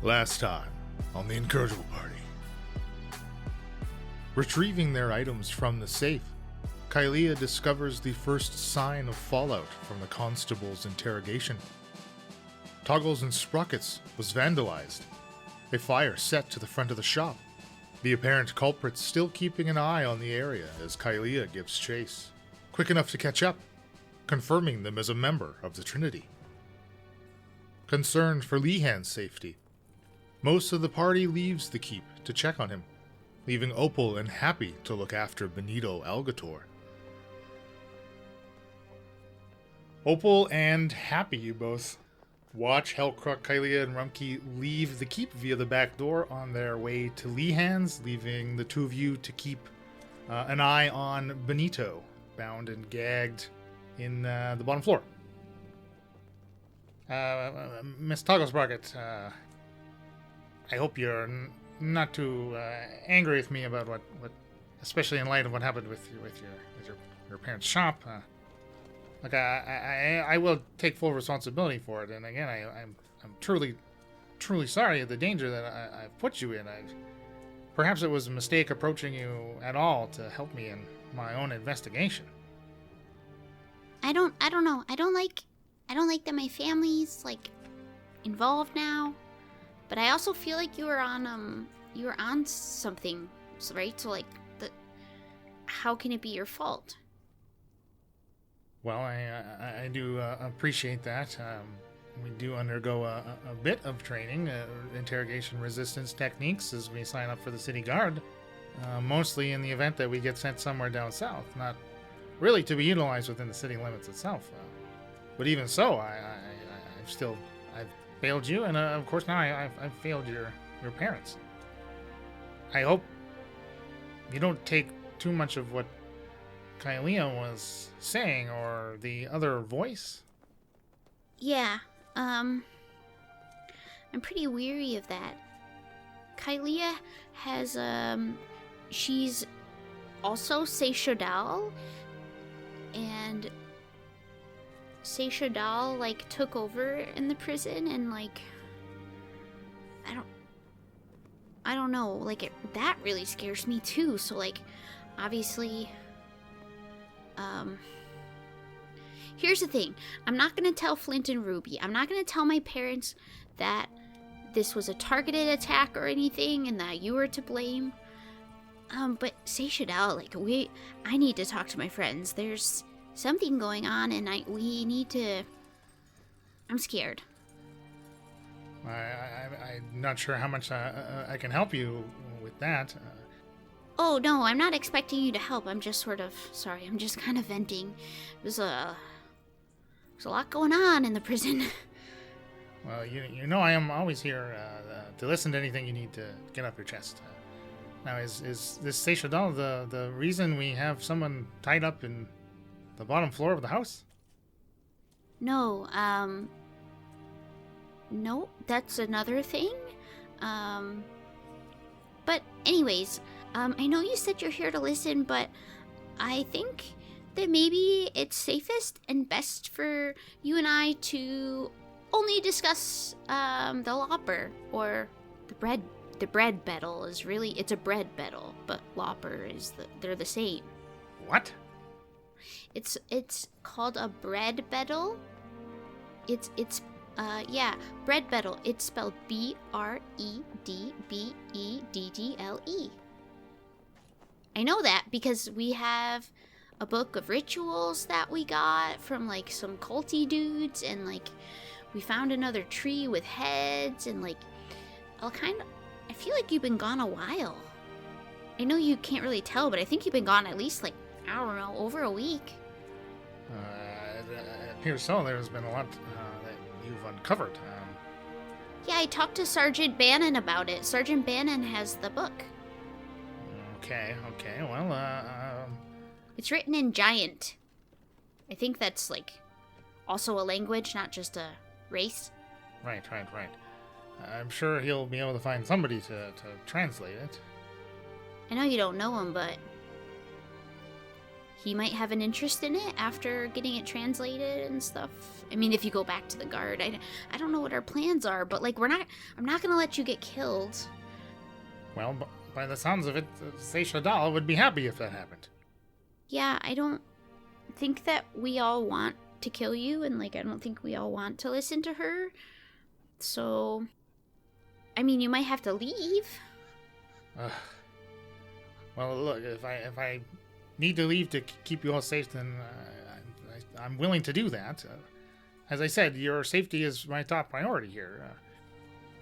Last time on the Incorrigible party. Retrieving their items from the safe, Kylea discovers the first sign of fallout from the constable's interrogation. Toggles and Sprockets was vandalized. A fire set to the front of the shop. The apparent culprit still keeping an eye on the area as Kylea gives chase, quick enough to catch up, confirming them as a member of the Trinity. Concerned for Lehan's safety, most of the party leaves the keep to check on him, leaving Opal and Happy to look after Benito Algator. Opal and Happy both watch Hellcrook, Kylea, and Rumkey leave the keep via the back door on their way to Lehan's, leaving the two of you to keep an eye on Benito, bound and gagged in the bottom floor. Miss Togglesprocket, I hope you're not too angry with me about what, especially in light of what happened with your parents' shop. Look, I will take full responsibility for it, and again, I'm truly sorry at the danger that I've put you in. Perhaps it was a mistake approaching you at all to help me in my own investigation. I don't know. I don't like that my family's involved now. But I also feel like you were on something, right? So how can it be your fault? Well, I do appreciate that. We do undergo a bit of training, interrogation resistance techniques as we sign up for the city guard. Mostly in the event that we get sent somewhere down south, not really to be utilized within the city limits itself. But even so, I've failed you, and of course now I've failed your parents. I hope you don't take too much of what Kylea was saying or the other voice. Yeah, I'm pretty weary of that. Kylea has, she's also Seishadal, and Seishadal, took over in the prison, and, I don't know, that really scares me, too, so, obviously, here's the thing, I'm not gonna tell Flint and Ruby, I'm not gonna tell my parents that this was a targeted attack or anything, and that you were to blame, but Seishadal, I need to talk to my friends, there's something going on, and we need to... I'm scared. I'm not sure how much I can help you with that. Oh, no, I'm not expecting you to help. I'm just sorry, I'm just kind of venting. There's a lot going on in the prison. Well, you know I am always here to listen to anything you need to get off your chest. Now, is this Seishadal the reason we have someone tied up in the bottom floor of the house? No, no, that's another thing. But anyways, I know you said you're here to listen, but I think that maybe it's safest and best for you and I to only discuss the lopper or the bread. The bread battle is really, it's a bread battle, but lopper is they're the same. What? It's called a bread battle. It's bread battle. It's spelled BREDBEDDLE. I know that because we have a book of rituals that we got from some culty dudes, and we found another tree with heads, and I feel like you've been gone a while. I know you can't really tell, but I think you've been gone at least I don't know, over a week. It appears so. There's been a lot that you've uncovered. Yeah, I talked to Sergeant Bannon about it. Sergeant Bannon has the book. Okay, well, It's written in Giant. I think that's, also a language, not just a race. Right. I'm sure he'll be able to find somebody to translate it. I know you don't know him, but he might have an interest in it after getting it translated and stuff. I mean, if you go back to the guard, I don't know what our plans are, but like I'm not gonna let you get killed. Well, by the sounds of it, Seisha Dahl would be happy if that happened. Yeah, I don't think that we all want to kill you, and like I don't think we all want to listen to her. So, I mean, you might have to leave. Well, look, if I need to leave to keep you all safe, then I'm willing to do that. As I said, your safety is my top priority here.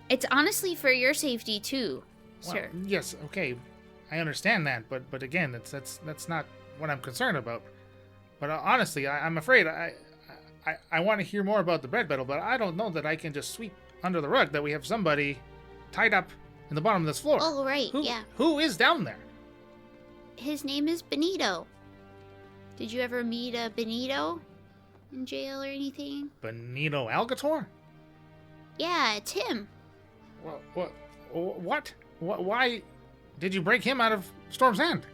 It's honestly for your safety too, Well, sir. yes, okay, I understand that, but again, that's not what I'm concerned about. But honestly, I'm afraid I want to hear more about the bread battle, but I don't know that I can just sweep under the rug that we have somebody tied up in the bottom of this floor. Oh, right, yeah. Who is down there? His name is Benito. Did you ever meet a Benito in jail or anything? Benito Algator? Yeah, it's him. What? Why did you break him out of Storm's End?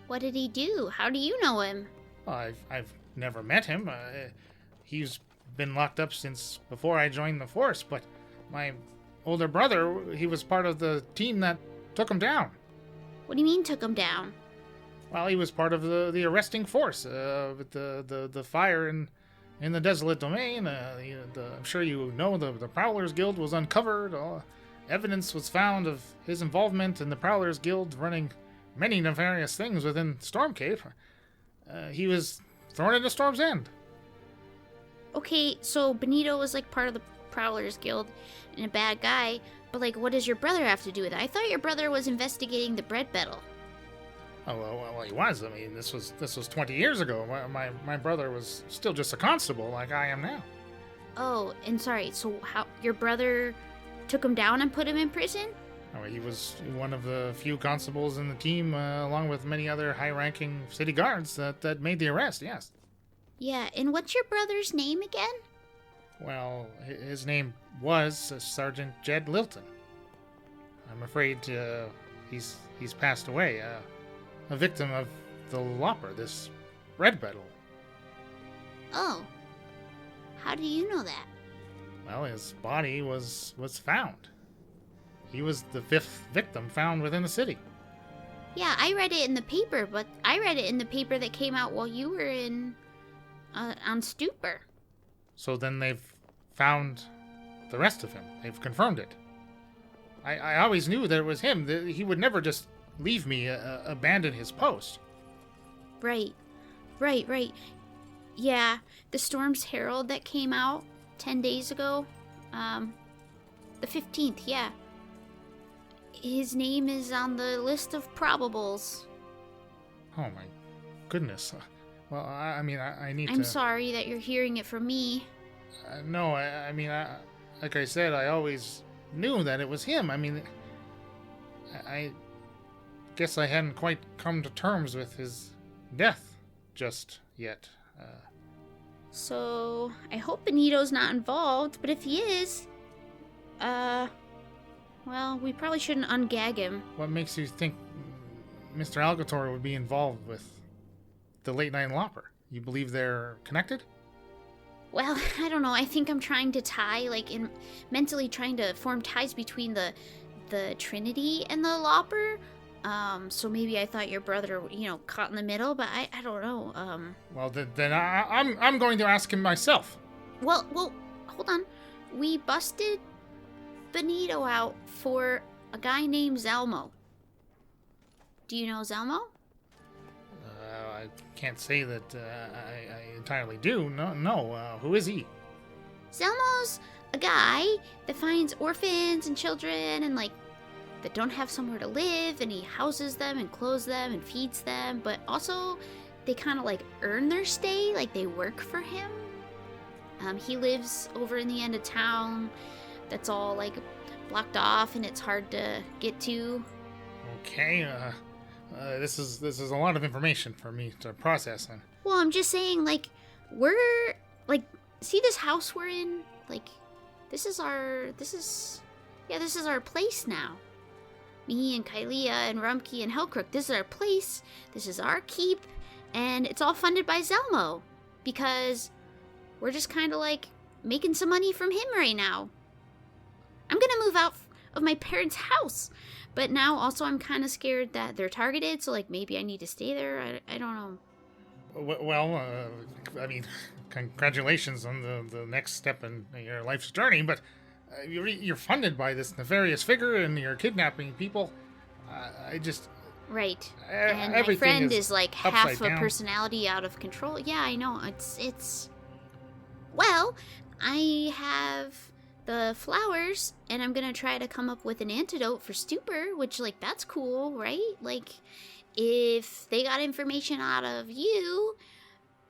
What did he do? How do you know him? Well, I've never met him. He's been locked up since before I joined the force, but my older brother, he was part of the team that took him down. What do you mean took him down? Well, he was part of the arresting force with the fire in the Desolate Domain. I'm sure you know the Prowlers Guild was uncovered. Evidence was found of his involvement in the Prowlers Guild running many nefarious things within Stormcape. He was thrown into Storm's End. Okay, so Benito was like part of the Prowlers Guild and a bad guy, but like what does your brother have to do with it? I thought your brother was investigating the bread battle. Oh, well, he was. I mean, this was 20 years ago. My brother was still just a constable like I am now. Oh, and sorry, so how your brother took him down and put him in prison? Oh, he was one of the few constables in the team, along with many other high-ranking city guards that made the arrest, yes. Yeah, and what's your brother's name again? Well, his name was Sergeant Jed Lilton. I'm afraid he's passed away, a victim of the Lopper, this red battle. Oh, how do you know that? Well, his body was found. He was the 5th victim found within the city. Yeah, I read it in the paper, but I read it in the paper that came out while you were in on Stupor. So then they've found the rest of him. They've confirmed it. I always knew that it was him. He would never just leave me, abandon his post. Right. Yeah, the Storm's Herald that came out 10 days ago. The 15th, yeah. His name is on the list of probables. Oh my goodness. Well, I mean, I need to... I'm sorry that you're hearing it from me. No, I mean, like I said, I always knew that it was him. I mean, I guess I hadn't quite come to terms with his death just yet. So, I hope Benito's not involved, but if he is, well, we probably shouldn't ungag him. What makes you think Mr. Algator would be involved with the late night Lopper? You believe they're connected? Well, I don't know. I think I'm trying to tie, mentally trying to form ties between the Trinity and the Lopper. So maybe I thought your brother, caught in the middle, but I don't know. Well, then I'm going to ask him myself. Well, hold on. We busted Benito out for a guy named Zalmo. Do you know Zalmo? I can't say that I entirely do. No. Who is he? Zalmo's a guy that finds orphans and children and that don't have somewhere to live, and he houses them and clothes them and feeds them, but also they kind of earn their stay, they work for him. He lives over in the end of town that's all blocked off and it's hard to get to. Okay, this is a lot of information for me to process. And well, I'm just saying, we're see this house we're in, this is our place now. Me and Kylea and Rumkey and Hellcrook, this is our place, this is our keep, And it's all funded by Zalmo. Because we're just kind of like making some money from him right now. I'm gonna move out of my parents' house. But now also I'm kind of scared that they're targeted. So like maybe I need to stay there. I don't know. Well, I mean, congratulations on the next step in your life's journey, but you're funded by this nefarious figure and you're kidnapping people. I just... Right. And my everything friend is like half a down. personality out of control. Yeah, I know. It's Well, I have the flowers and I'm going to try to come up with an antidote for stupor, which like that's cool, right? Like if they got information out of you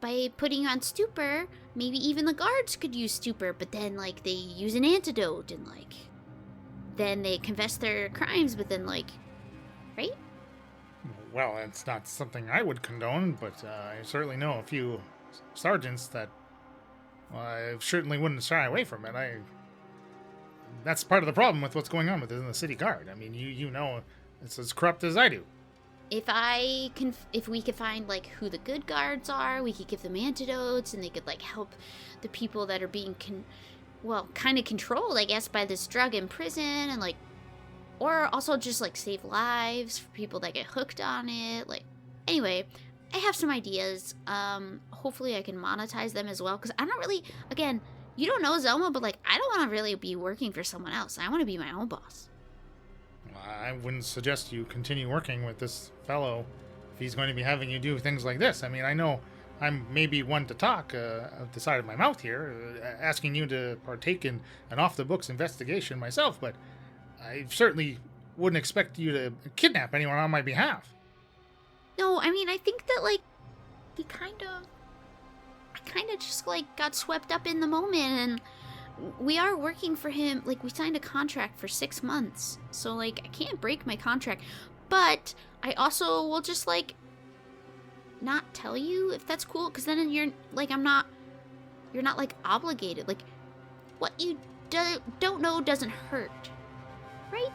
by putting you on stupor, maybe even the guards could use stupor, but then like they use an antidote and like then they confess their crimes, but then like, right? Well, it's not something I would condone, but I certainly know a few sergeants that I certainly wouldn't shy away from it. That's part of the problem with what's going on within the city guard. I mean, you know, it's as corrupt as I do. If we could find like who the good guards are, we could give them antidotes, and they could like help the people that are being kind of controlled, I guess, by this drug in prison, and like, or also just like save lives for people that get hooked on it. Like, anyway, I have some ideas. Hopefully I can monetize them as well, because I don't really, again, you don't know Zelma, but like I don't want to really be working for someone else. I want to be my own boss. I wouldn't suggest you continue working with this fellow if he's going to be having you do things like this. I mean, I know I'm maybe one to talk out the side of my mouth here, asking you to partake in an off-the-books investigation myself, but I certainly wouldn't expect you to kidnap anyone on my behalf. No, I mean, I think that, like, I kind of just, like, got swept up in the moment, and we are working for him. Like, we signed a contract for 6 months, so, like, I can't break my contract, but I also will just, like, not tell you if that's cool, because then you're, like, you're not, like, obligated. Like, what you don't know doesn't hurt, right?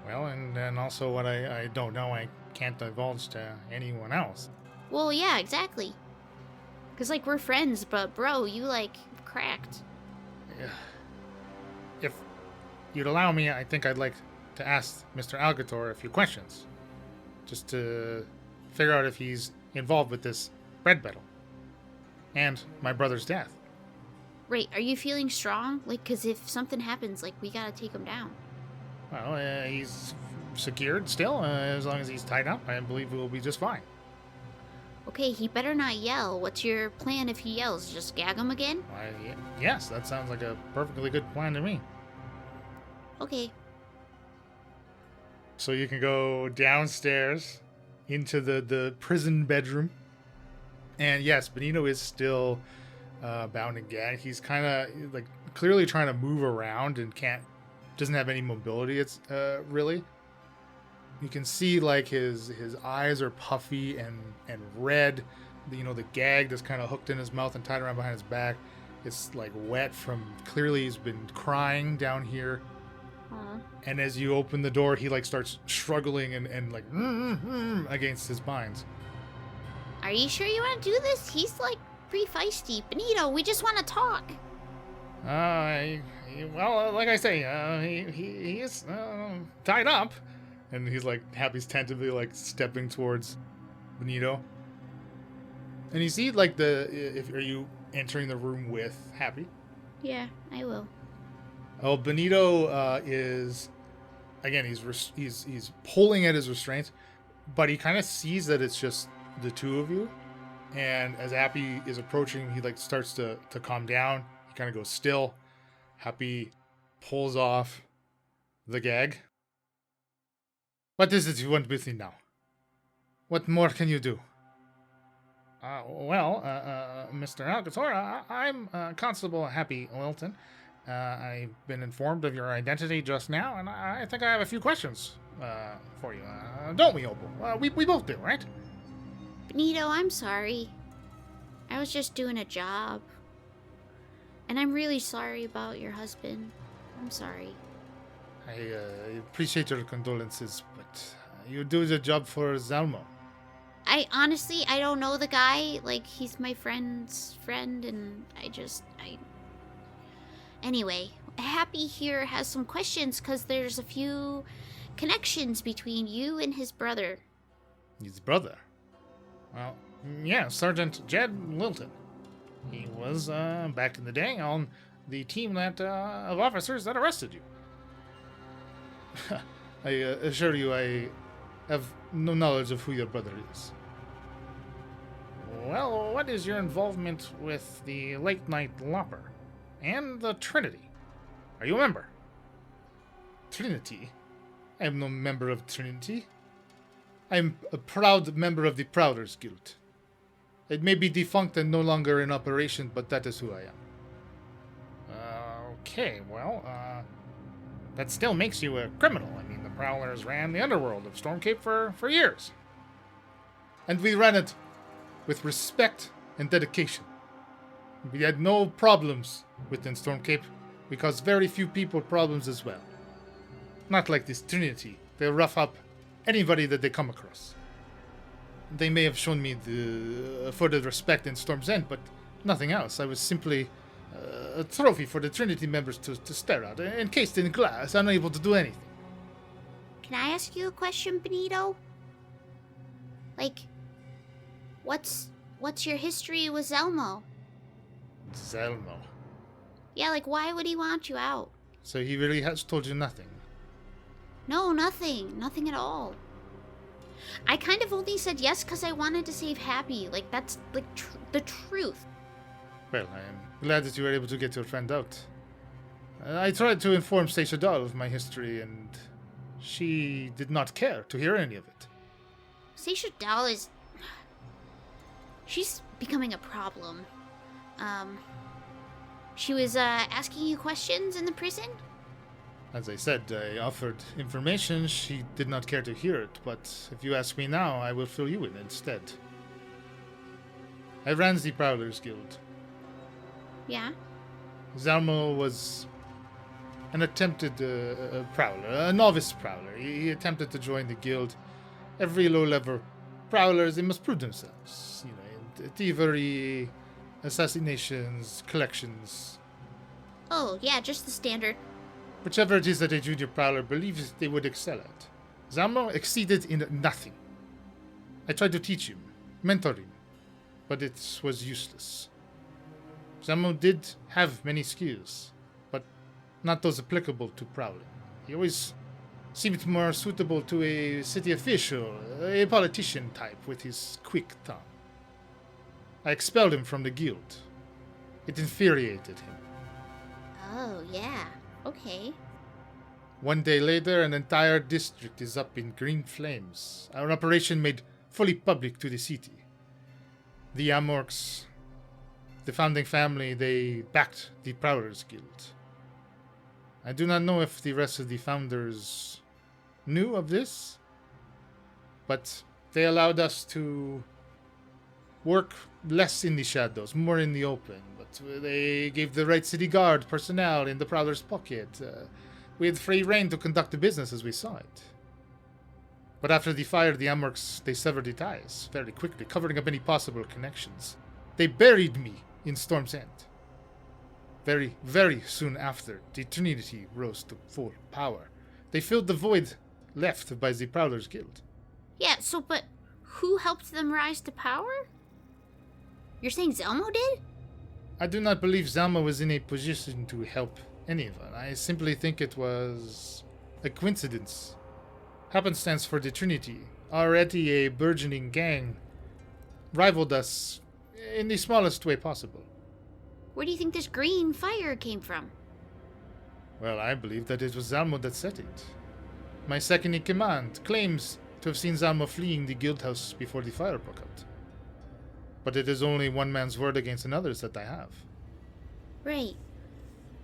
Well, and then also what I don't know, I can't divulge to anyone else. Well, yeah, exactly. Because, like, we're friends, but, bro, you, like, cracked. If you'd allow me, I think I'd like to ask Mr. Algator a few questions. Just to figure out if he's involved with this bread battle. And my brother's death. Right, are you feeling strong? Like, because if something happens, like, we gotta take him down. Well, he's secured still. As long as he's tied up, I believe we'll be just fine. Okay, he better not yell. What's your plan if he yells? Just gag him again? Yes, that sounds like a perfectly good plan to me. Okay. So you can go downstairs into the prison bedroom. And yes, Benito is still bound and gagged. He's kind of like clearly trying to move around and doesn't have any mobility. It's really. You can see like his eyes are puffy and red. You know, the gag that's kind of hooked in his mouth and tied around behind his back. It's like wet from clearly he's been crying down here. And as you open the door, he like starts struggling and like against his binds. Are you sure you want to do this? He's like pretty feisty. Benito, we just want to talk. Well, like I say, he is tied up. And he's like, Happy's tentatively like stepping towards Benito. And you see like are you entering the room with Happy? Yeah, I will. Oh, Benito is, again, he's pulling at his restraints, but he kind of sees that it's just the two of you. And as Happy is approaching, he like starts to calm down. He kind of goes still. Happy pulls off the gag. What is it you want with me now? What more can you do? Mr. Alcator, I'm Constable Happy Wilton. I've been informed of your identity just now, and I think I have a few questions for you. Don't we, Opal? We both do, right? Benito, I'm sorry. I was just doing a job. And I'm really sorry about your husband. I'm sorry. I appreciate your condolences, but you do the job for Zalmo. I honestly, I don't know the guy. Like, he's my friend's friend, and Anyway, Happy here has some questions because there's a few connections between you and his brother. His brother? Well, yeah, Sergeant Jed Wilton. He was, back in the day, on the team of officers that arrested you. I assure you I have no knowledge of who your brother is. Well, what is your involvement with the Late Night Lopper and the Trinity? Are you a member? Trinity? I am no member of Trinity. I am a proud member of the Prowlers Guild. It may be defunct and no longer in operation, but that is who I am. Okay, well, that still makes you a criminal. I mean, the Prowlers ran the underworld of Stormcape for years. And we ran it with respect and dedication. We had no problems within Stormcape. We caused very few people problems as well. Not like this Trinity. They rough up anybody that they come across. They may have shown me the afforded respect in Storm's End, but nothing else. I was simply a trophy for the Trinity members to stare at, encased in glass, unable to do anything. Can I ask you a question, Benito? Like, what's your history with Zalmo? Zalmo. Yeah, like, why would he want you out? So he really has told you nothing? No, nothing. Nothing at all. I kind of only said yes because I wanted to save Happy. Like, that's, like, the truth. Well, I am glad that you were able to get your friend out. I tried to inform Stacia Dahl of my history, and she did not care to hear any of it. Stacia Dahl is... She's becoming a problem. She was, asking you questions in the prison? As I said, I offered information. She did not care to hear it, but if you ask me now, I will fill you in instead. I ran the Prowlers Guild. Yeah? Zalmo was an attempted prowler, a novice prowler. He attempted to join the guild. Every low-level prowlers, they must prove themselves. You know, thievery, assassinations, collections. Oh, yeah, just the standard. Whichever it is that a junior prowler believes they would excel at. Zalmo exceeded in nothing. I tried to teach him, mentor him, but it was useless. Zalmo did have many skills, but not those applicable to prowling. He always seemed more suitable to a city official, a politician type with his quick tongue. I expelled him from the guild. It infuriated him. Oh, yeah. Okay. One day later, an entire district is up in green flames. Our operation made fully public to the city. The Amorks, the founding family, they backed the Prowlers Guild. I do not know if the rest of the founders knew of this, but they allowed us to work less in the shadows, more in the open. But they gave the right city guard personnel in the Prowler's pocket. We had free reign to conduct the business as we saw it. But after the fire, the Amorks, they severed the ties very quickly, covering up any possible connections. They buried me in Storm's End. Very, very soon after, the Trinity rose to full power. They filled the void left by the Prowlers Guild. Yeah, but who helped them rise to power? You're saying Zalmo did? I do not believe Zalmo was in a position to help anyone. I simply think it was a coincidence. Happenstance for the Trinity. Already a burgeoning gang rivaled us in the smallest way possible. Where do you think this green fire came from? Well, I believe that it was Zalmo that set it. My second in command claims to have seen Zalmo fleeing the guild house before the fire broke out. But it is only one man's word against another's that I have. Right.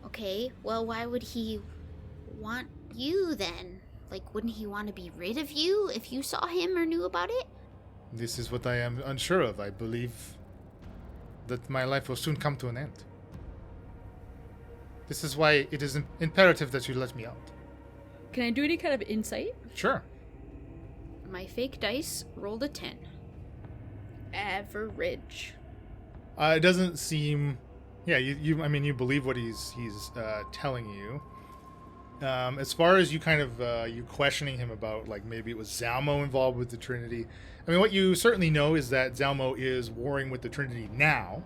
Okay, well, why would he want you then? Like, wouldn't he want to be rid of you if you saw him or knew about it? This is what I am unsure of. I believe that my life will soon come to an end. This is why it is imperative that you let me out. Can I do any kind of insight? Sure. My fake dice rolled a 10. average. It doesn't seem... Yeah, you believe what he's telling you. As far as you kind of you questioning him about like maybe it was Zalmo involved with the Trinity. I mean, what you certainly know is that Zalmo is warring with the Trinity now.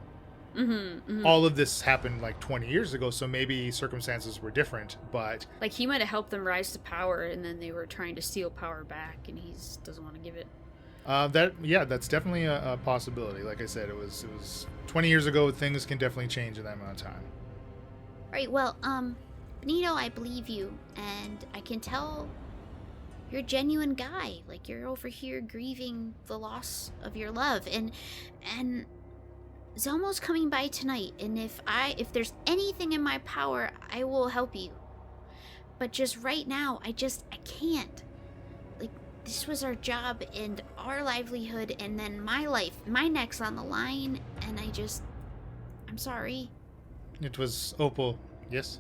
All of this happened like 20 years ago, so maybe circumstances were different, but... Like, he might have helped them rise to power, and then they were trying to steal power back, and he doesn't want to give it. That's definitely a possibility. Like I said, it was 20 years ago. Things can definitely change in that amount of time. Right, well, Benito, I believe you, and I can tell you're a genuine guy. Like, you're over here grieving the loss of your love, and Zalmo's coming by tonight, and if there's anything in my power, I will help you. But just right now, I can't. Like, this was our job and our livelihood, and then my life, my neck's on the line, and I'm sorry. It was Opal, yes?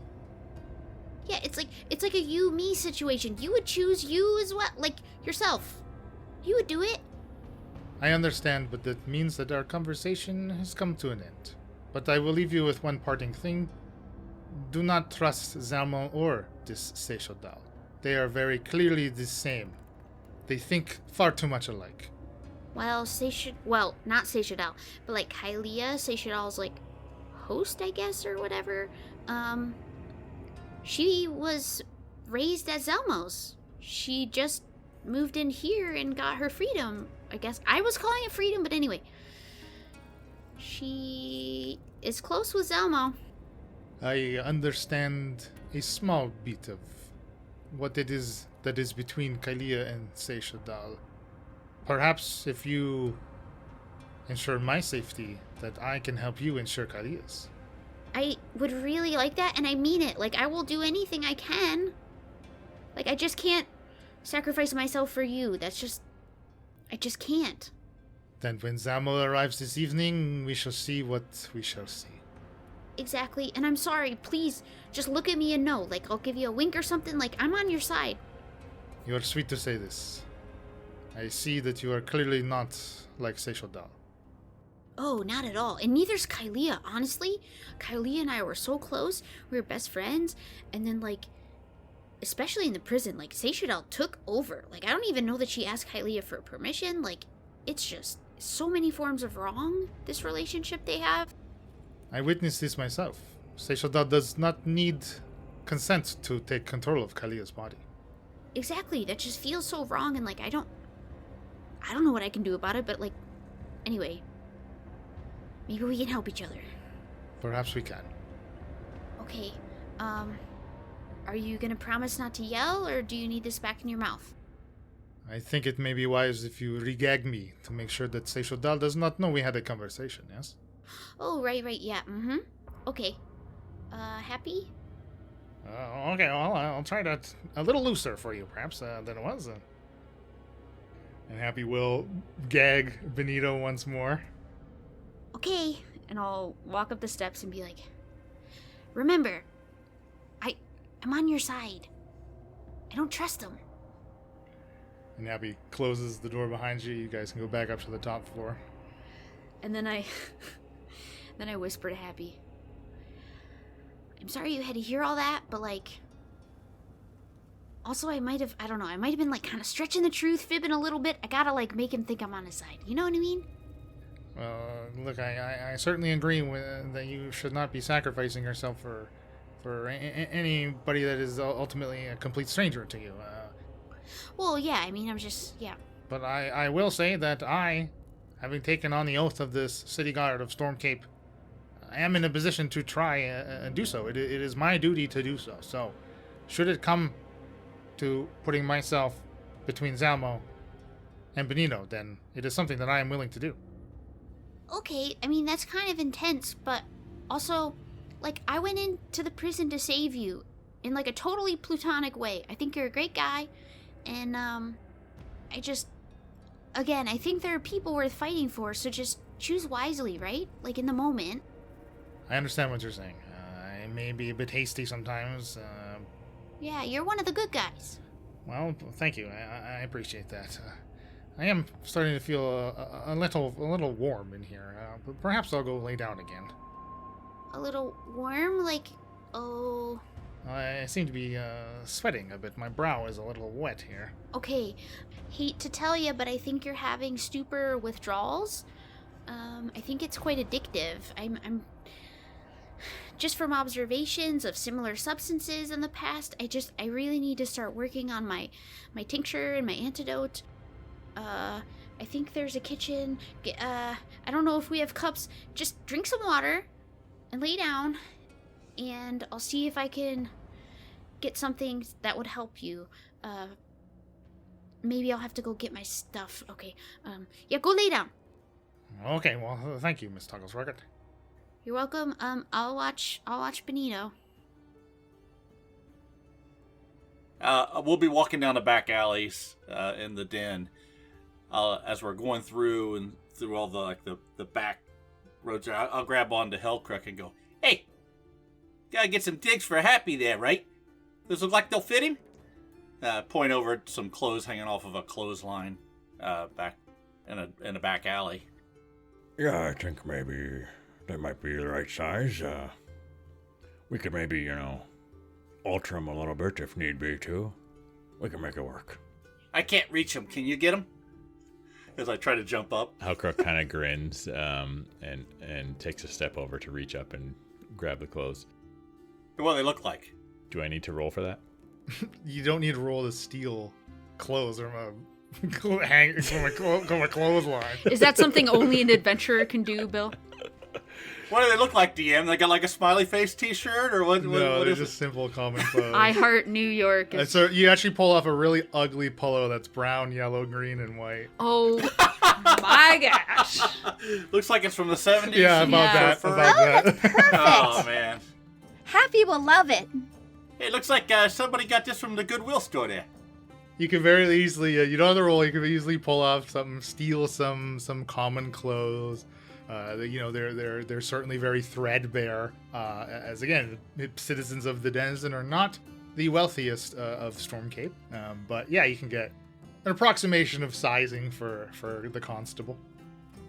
Yeah, it's like a you-me situation. You would choose you as well, like, yourself. You would do it. I understand, but that means that our conversation has come to an end. But I will leave you with one parting thing. Do not trust Zalmo or this Seishodal. They are very clearly the same. They think far too much alike. Well, not Seishodal, but like Hylia, Seishodal's like host, I guess, or whatever. She was raised at Zalmo's. She just moved in here and got her freedom. I guess I was calling it freedom, but anyway. She is close with Zalmo. I understand a small bit of what it is that is between Kylia and Seishodal. Perhaps if you ensure my safety, that I can help you ensure Kylia's. I would really like that, and I mean it. Like, I will do anything I can. Like, I just can't sacrifice myself for you. I just can't. Then when Zalmo arrives this evening, we shall see what we shall see. Exactly, and I'm sorry. Please, just look at me and know. Like, I'll give you a wink or something. Like, I'm on your side. You are sweet to say this. I see that you are clearly not like Seishodal. Oh, not at all. And neither's Kylia, honestly. Kylia and I were so close. We were best friends. And then, like, especially in the prison, like, Seishodal took over. Like, I don't even know that she asked Kylia for permission. Like, it's just so many forms of wrong, this relationship they have. I witnessed this myself. Seishodal does not need consent to take control of Kylia's body. Exactly. That just feels so wrong, and, like, I don't know what I can do about it, but, like, anyway. Maybe we can help each other. Perhaps we can. Okay, are you gonna promise not to yell, or do you need this back in your mouth? I think it may be wise if you regag me to make sure that Seishodal does not know we had a conversation, yes? Oh, right, yeah, Okay. Happy? Okay, well, I'll try that a little looser for you, perhaps, than it was. And Happy will gag Benito once more. Okay, and I'll walk up the steps and be like, remember, I'm on your side. I don't trust him. And Happy closes the door behind you. You guys can go back up to the top floor. And then I whisper to Happy, I'm sorry you had to hear all that, but like, also I might have been like kind of stretching the truth, fibbing a little bit. I gotta like make him think I'm on his side. You know what I mean? Look, I certainly agree that you should not be sacrificing yourself for anybody that is ultimately a complete stranger to you. Well, yeah, I mean, yeah. But I will say that I, having taken on the oath of this city guard of Storm Cape, I am in a position to try and do so. It is my duty to do so. So, should it come to putting myself between Zalmo and Benito, then it is something that I am willing to do. Okay, I mean, that's kind of intense, but also, like, I went into the prison to save you in, like, a totally platonic way. I think you're a great guy, and, I think there are people worth fighting for, so just choose wisely, right? Like, in the moment. I understand what you're saying. I may be a bit hasty sometimes. Yeah, you're one of the good guys. Well, thank you. I appreciate that. I am starting to feel a little warm in here. But perhaps I'll go lay down again. A little warm? Like, oh... I seem to be sweating a bit. My brow is a little wet here. Okay, hate to tell you, but I think you're having stupor withdrawals. I think it's quite addictive. I'm just from observations of similar substances in the past. I really need to start working on my tincture and my antidote. I think there's a kitchen. I don't know if we have cups. Just drink some water and lay down, and I'll see if I can get something that would help you. Maybe I'll have to go get my stuff. Okay. Yeah, go lay down. Okay, well, thank you, Miss Toggles Rocket. You're welcome. I'll watch Benito. We'll be walking down the back alleys in the den as we're going through and through all the back roads. I'll grab onto Hellcrook and go, "Hey, gotta get some digs for Happy there, right? Those look like they'll fit him." Point over at some clothes hanging off of a clothesline back in a back alley. Yeah, I think maybe that might be the right size. We could maybe, alter them a little bit if need be, too. We can make it work. I can't reach him. Can you get him? As I try to jump up. Hellcrook kind of grins and takes a step over to reach up and grab the clothes. What do they look like? Do I need to roll for that? You don't need to roll to steal clothes from a clothesline. Is that something only an adventurer can do, Bill? What do they look like, DM? They got like a smiley face T-shirt or what? No, what they're is just it? simple common clothes. I heart New York. So you actually pull off a really ugly polo that's brown, yellow, green, and white. Oh my gosh. Looks like it's from the 70s. Yeah, about that. About that. Perfect. Oh, man. Happy will love it. It looks like somebody got this from the Goodwill store there. You can very easily, you don't have to roll, you can easily pull off steal some common clothes. They're certainly very threadbare, as again, citizens of the Denizen are not the wealthiest of Stormcape. But yeah, you can get an approximation of sizing for the constable.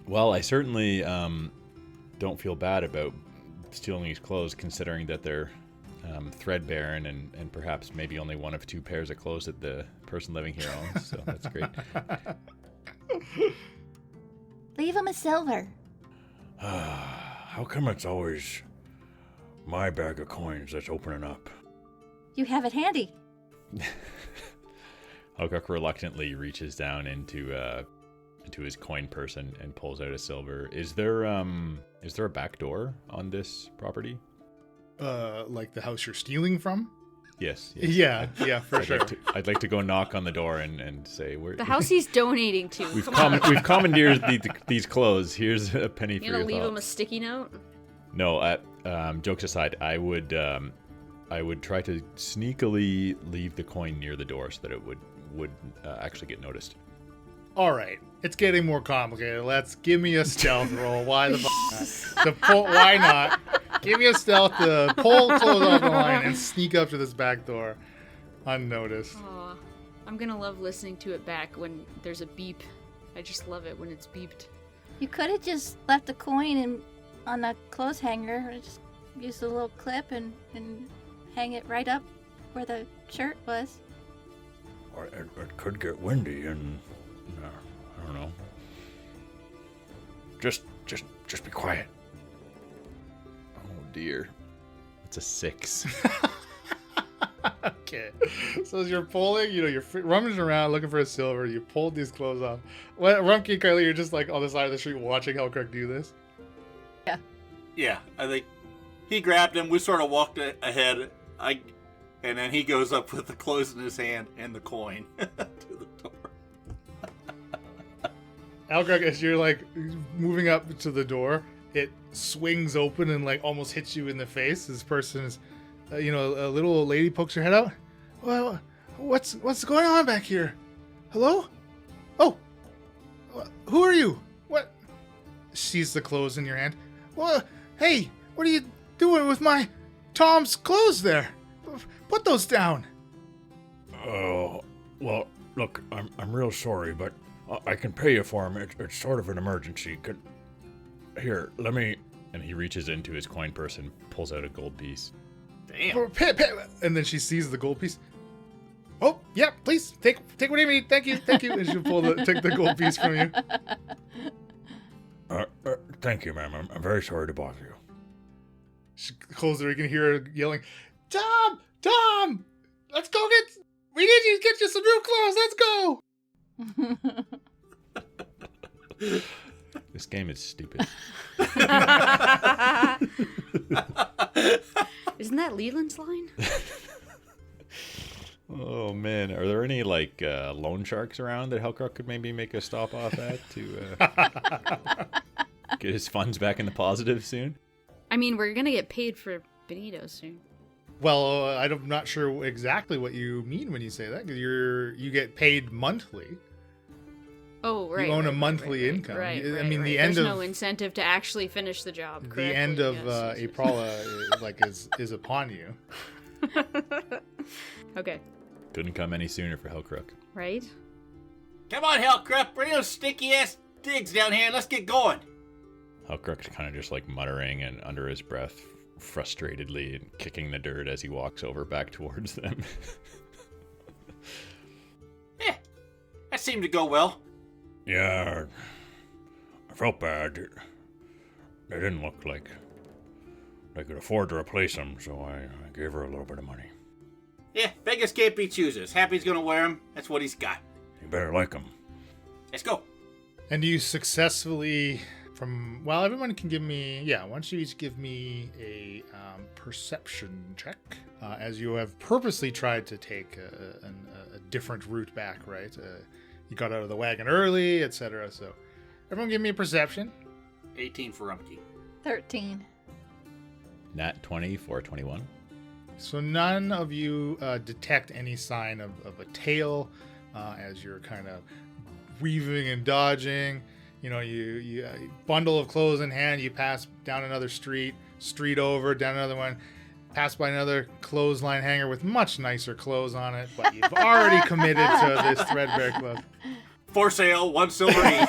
Well, I certainly don't feel bad about stealing these clothes, considering that they're threadbare and perhaps maybe only one of two pairs of clothes that the person living here owns. So that's great. Leave him a silver. How come it's always my bag of coins that's opening up? You have it handy. Hellcrook reluctantly reaches down into his coin purse and pulls out a silver. Is there a back door on this property? Like the house you're stealing from? Yes. Yeah, for sure. I'd like to go knock on the door and say, "Where The house he's donating to. we've Come on. we've commandeered these clothes. Here's a penny for You your gonna leave him a thoughts." sticky note? No, jokes aside, I would try to sneakily leave the coin near the door so that it would actually get noticed. All right, it's getting more complicated. Give me a stealth roll. Why the why not? Give me a stealth to pull clothes off the line and sneak up to this back door unnoticed. Aw, I'm gonna love listening to it back when there's a beep. I just love it when it's beeped. You could have just left the coin on the clothes hanger. Or just use a little clip and hang it right up where the shirt was. Or it could get windy and I don't know. Just be quiet. Oh dear, it's a 6. Okay, so as you're pulling, you're rummaging around looking for a silver. You pulled these clothes off. Rumpke and Kylie, you're just like on the side of the street watching Hellcrook do this. Yeah, I think he grabbed him. We sort of walked ahead. And then he goes up with the clothes in his hand and the coin to the door. Hellcrook, as you're moving up to the door, it swings open and almost hits you in the face. This person is, a little old lady pokes her head out. Well, what's going on back here? Hello? Oh, who are you? What? Sees the clothes in your hand. Well, hey, what are you doing with my Tom's clothes there? Put those down. Oh, well, look, I'm real sorry, but I can pay you for him. It's sort of an emergency. Here, let me... And he reaches into his coin purse and pulls out a gold piece. Damn. And then she sees the gold piece. Oh, yeah, please, take whatever you need. Thank you. And she'll take the gold piece from you. Thank you, ma'am. I'm very sorry to bother you. She closes her, you can hear her yelling, Tom! Let's go we need you to get you some new clothes, let's go! This game is stupid. Isn't that Leland's line? Oh man, are there any like loan sharks around that Hellcrook could maybe make a stop off at to get his funds back in the positive soon? I mean, we're gonna get paid for Benito soon. Well, I'm not sure exactly what you mean when you say that, because you get paid monthly. Oh, right. You own right, a monthly right, income. Right, I mean, the end There's of no incentive to actually finish the job. the end of yes. Aprala is upon you. Okay. Couldn't come any sooner for Hellcrook. Right? Come on, Hellcrook. Bring those sticky-ass digs down here and let's get going. Hellcrook's kind of just like muttering and under his breath frustratedly and kicking the dirt as he walks over back towards them. That seemed to go well. Yeah, I felt bad. They didn't look like they could afford to replace them, so I gave her a little bit of money. Yeah, beggars can't be choosers. Happy's gonna wear them. That's what he's got. You better like them. Let's go. And you successfully, everyone can give me, why don't you each give me a perception check, as you have purposely tried to take a different route back, right? You got out of the wagon early, etc. So everyone give me a perception. 18 for Rumpke. 13. Nat 20 for 21. So none of you detect any sign of a tail as you're kind of weaving and dodging. You know, you bundle of clothes in hand, you pass down another street over, down another one, pass by another clothesline hanger with much nicer clothes on it, but you've already committed to this threadbare clothes. For sale, 1 silver each.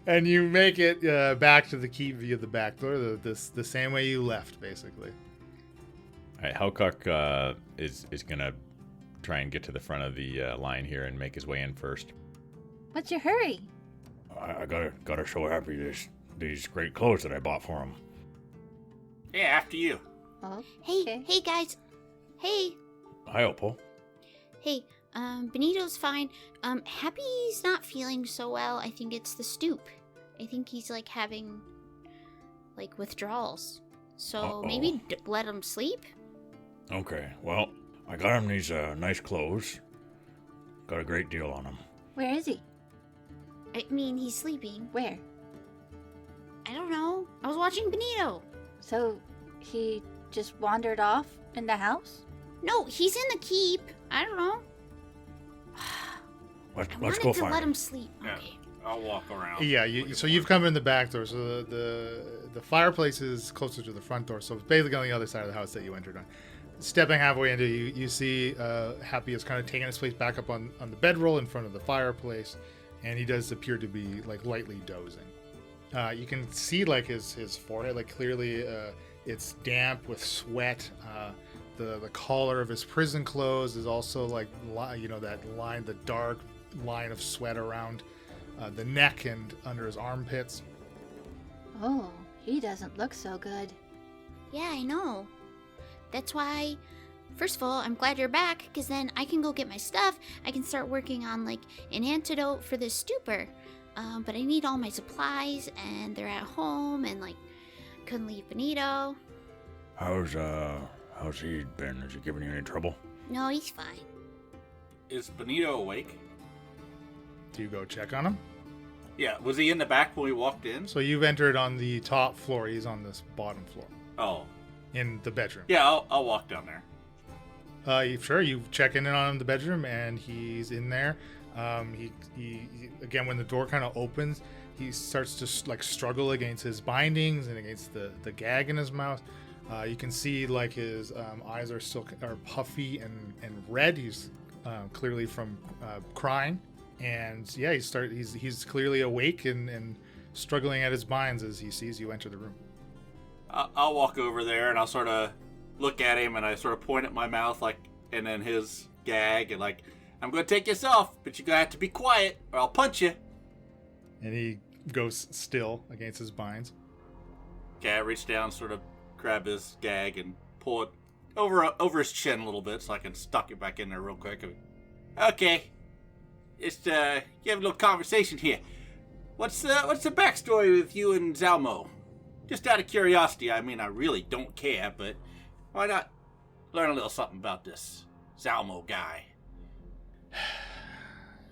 And you make it back to the keep via the back door, the same way you left, basically. All right, Hellcrook is gonna try and get to the front of the line here and make his way in first. What's your hurry? I gotta show Happy these great clothes that I bought for him. Yeah, after you. Oh, Hey guys. Hey. Hi, Opal. Hey, Benito's fine. Happy's not feeling so well. I think it's the stoop. I think he's like having withdrawals. So maybe let him sleep? Okay, well, I got him these nice clothes. Got a great deal on them. where is he? I mean, he's sleeping. Where? I don't know. I was watching Benito. So he just wandered off in the house? No, he's in the keep. I don't know. Let's I go wanted to find let him. him sleep. Yeah. Okay. I'll walk around. Yeah, so you've come in the back door. So the fireplace is closer to the front door. So it's basically on the other side of the house that you entered on. Stepping halfway into, you see Happy is kind of taking his place back up on the bedroll in front of the fireplace, and he does appear to be lightly dozing. You can see his forehead, clearly it's damp with sweat. The collar of his prison clothes is also that line, the dark line of sweat around the neck and under his armpits. Oh, he doesn't look so good. Yeah, I know. That's why, first of all, I'm glad you're back, because then I can go get my stuff. I can start working on, an antidote for this stupor. But I need all my supplies, and they're at home, and, couldn't leave Benito. How's he been? Has he given you any trouble? No, he's fine. Is Benito awake? Do you go check on him? Yeah, was he in the back when we walked in? So you've entered on the top floor. He's on this bottom floor Oh. in the bedroom. Yeah, I'll walk down there. Sure, you check in on him in the bedroom, and he's in there. He again, when the door kind of opens, he starts to struggle against his bindings and against the gag in his mouth. You can see his eyes are still puffy and red. He's clearly from crying. And yeah, he's clearly awake and struggling at his binds as he sees you enter the room. I'll walk over there and I'll sort of look at him and I sort of point at my mouth and then his gag and I'm going to take this off, but you're going to have to be quiet or I'll punch you. And he goes still against his binds. Okay, I reach down, sort of grab his gag and pull it over his chin a little bit so I can stuck it back in there real quick. Okay. Just, you have a little conversation here. What's the backstory with you and Zalmo? Just out of curiosity, I mean, I really don't care, but why not learn a little something about this Zalmo guy?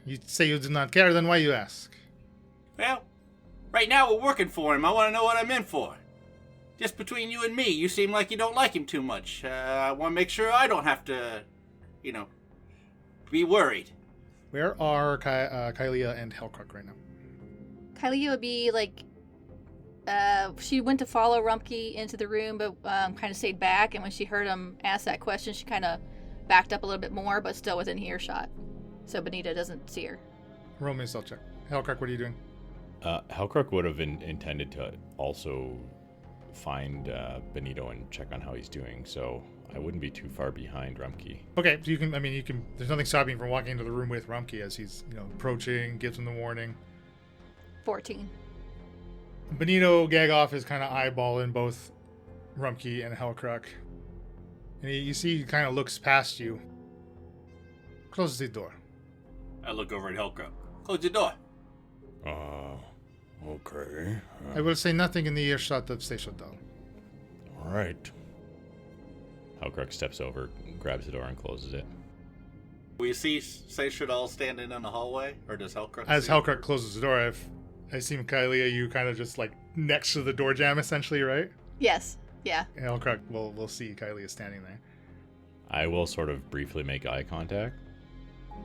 You say you do not care, then why you ask? Well, right now we're working for him. I want to know what I'm in for. Just between you and me, you seem like you don't like him too much. I want to make sure I don't have to, be worried. Where are Kylia and Hellcrook right now? Kylie would be she went to follow Rumpke into the room, but kind of stayed back. And when she heard him ask that question, she kind of backed up a little bit more, but still within earshot. So Benito doesn't see her. Roll me a stealth check. Hellcrook, what are you doing? Hellcrook would have intended to also find Benito and check on how he's doing, so I wouldn't be too far behind Rumpke. Okay, so you can, there's nothing stopping you from walking into the room with Rumpke as he's, approaching, gives him the warning. 14. Benito Gagoff is kind of eyeballing both Rumpke and Hellcrook. And you see he kind of looks past you. Close the door. I look over at Hellcrook. Close the door. Okay. I will say nothing in the earshot of Seychelles. All right. Hellcrook steps over, grabs the door, and closes it. We see Seychelles standing in the hallway, or does Hellcrook? As Hellcrook closes the door, I see Kylia, you kind of just next to the door jam, essentially, right? Yes. Yeah. Hellcrook will see Kylia standing there. I will sort of briefly make eye contact.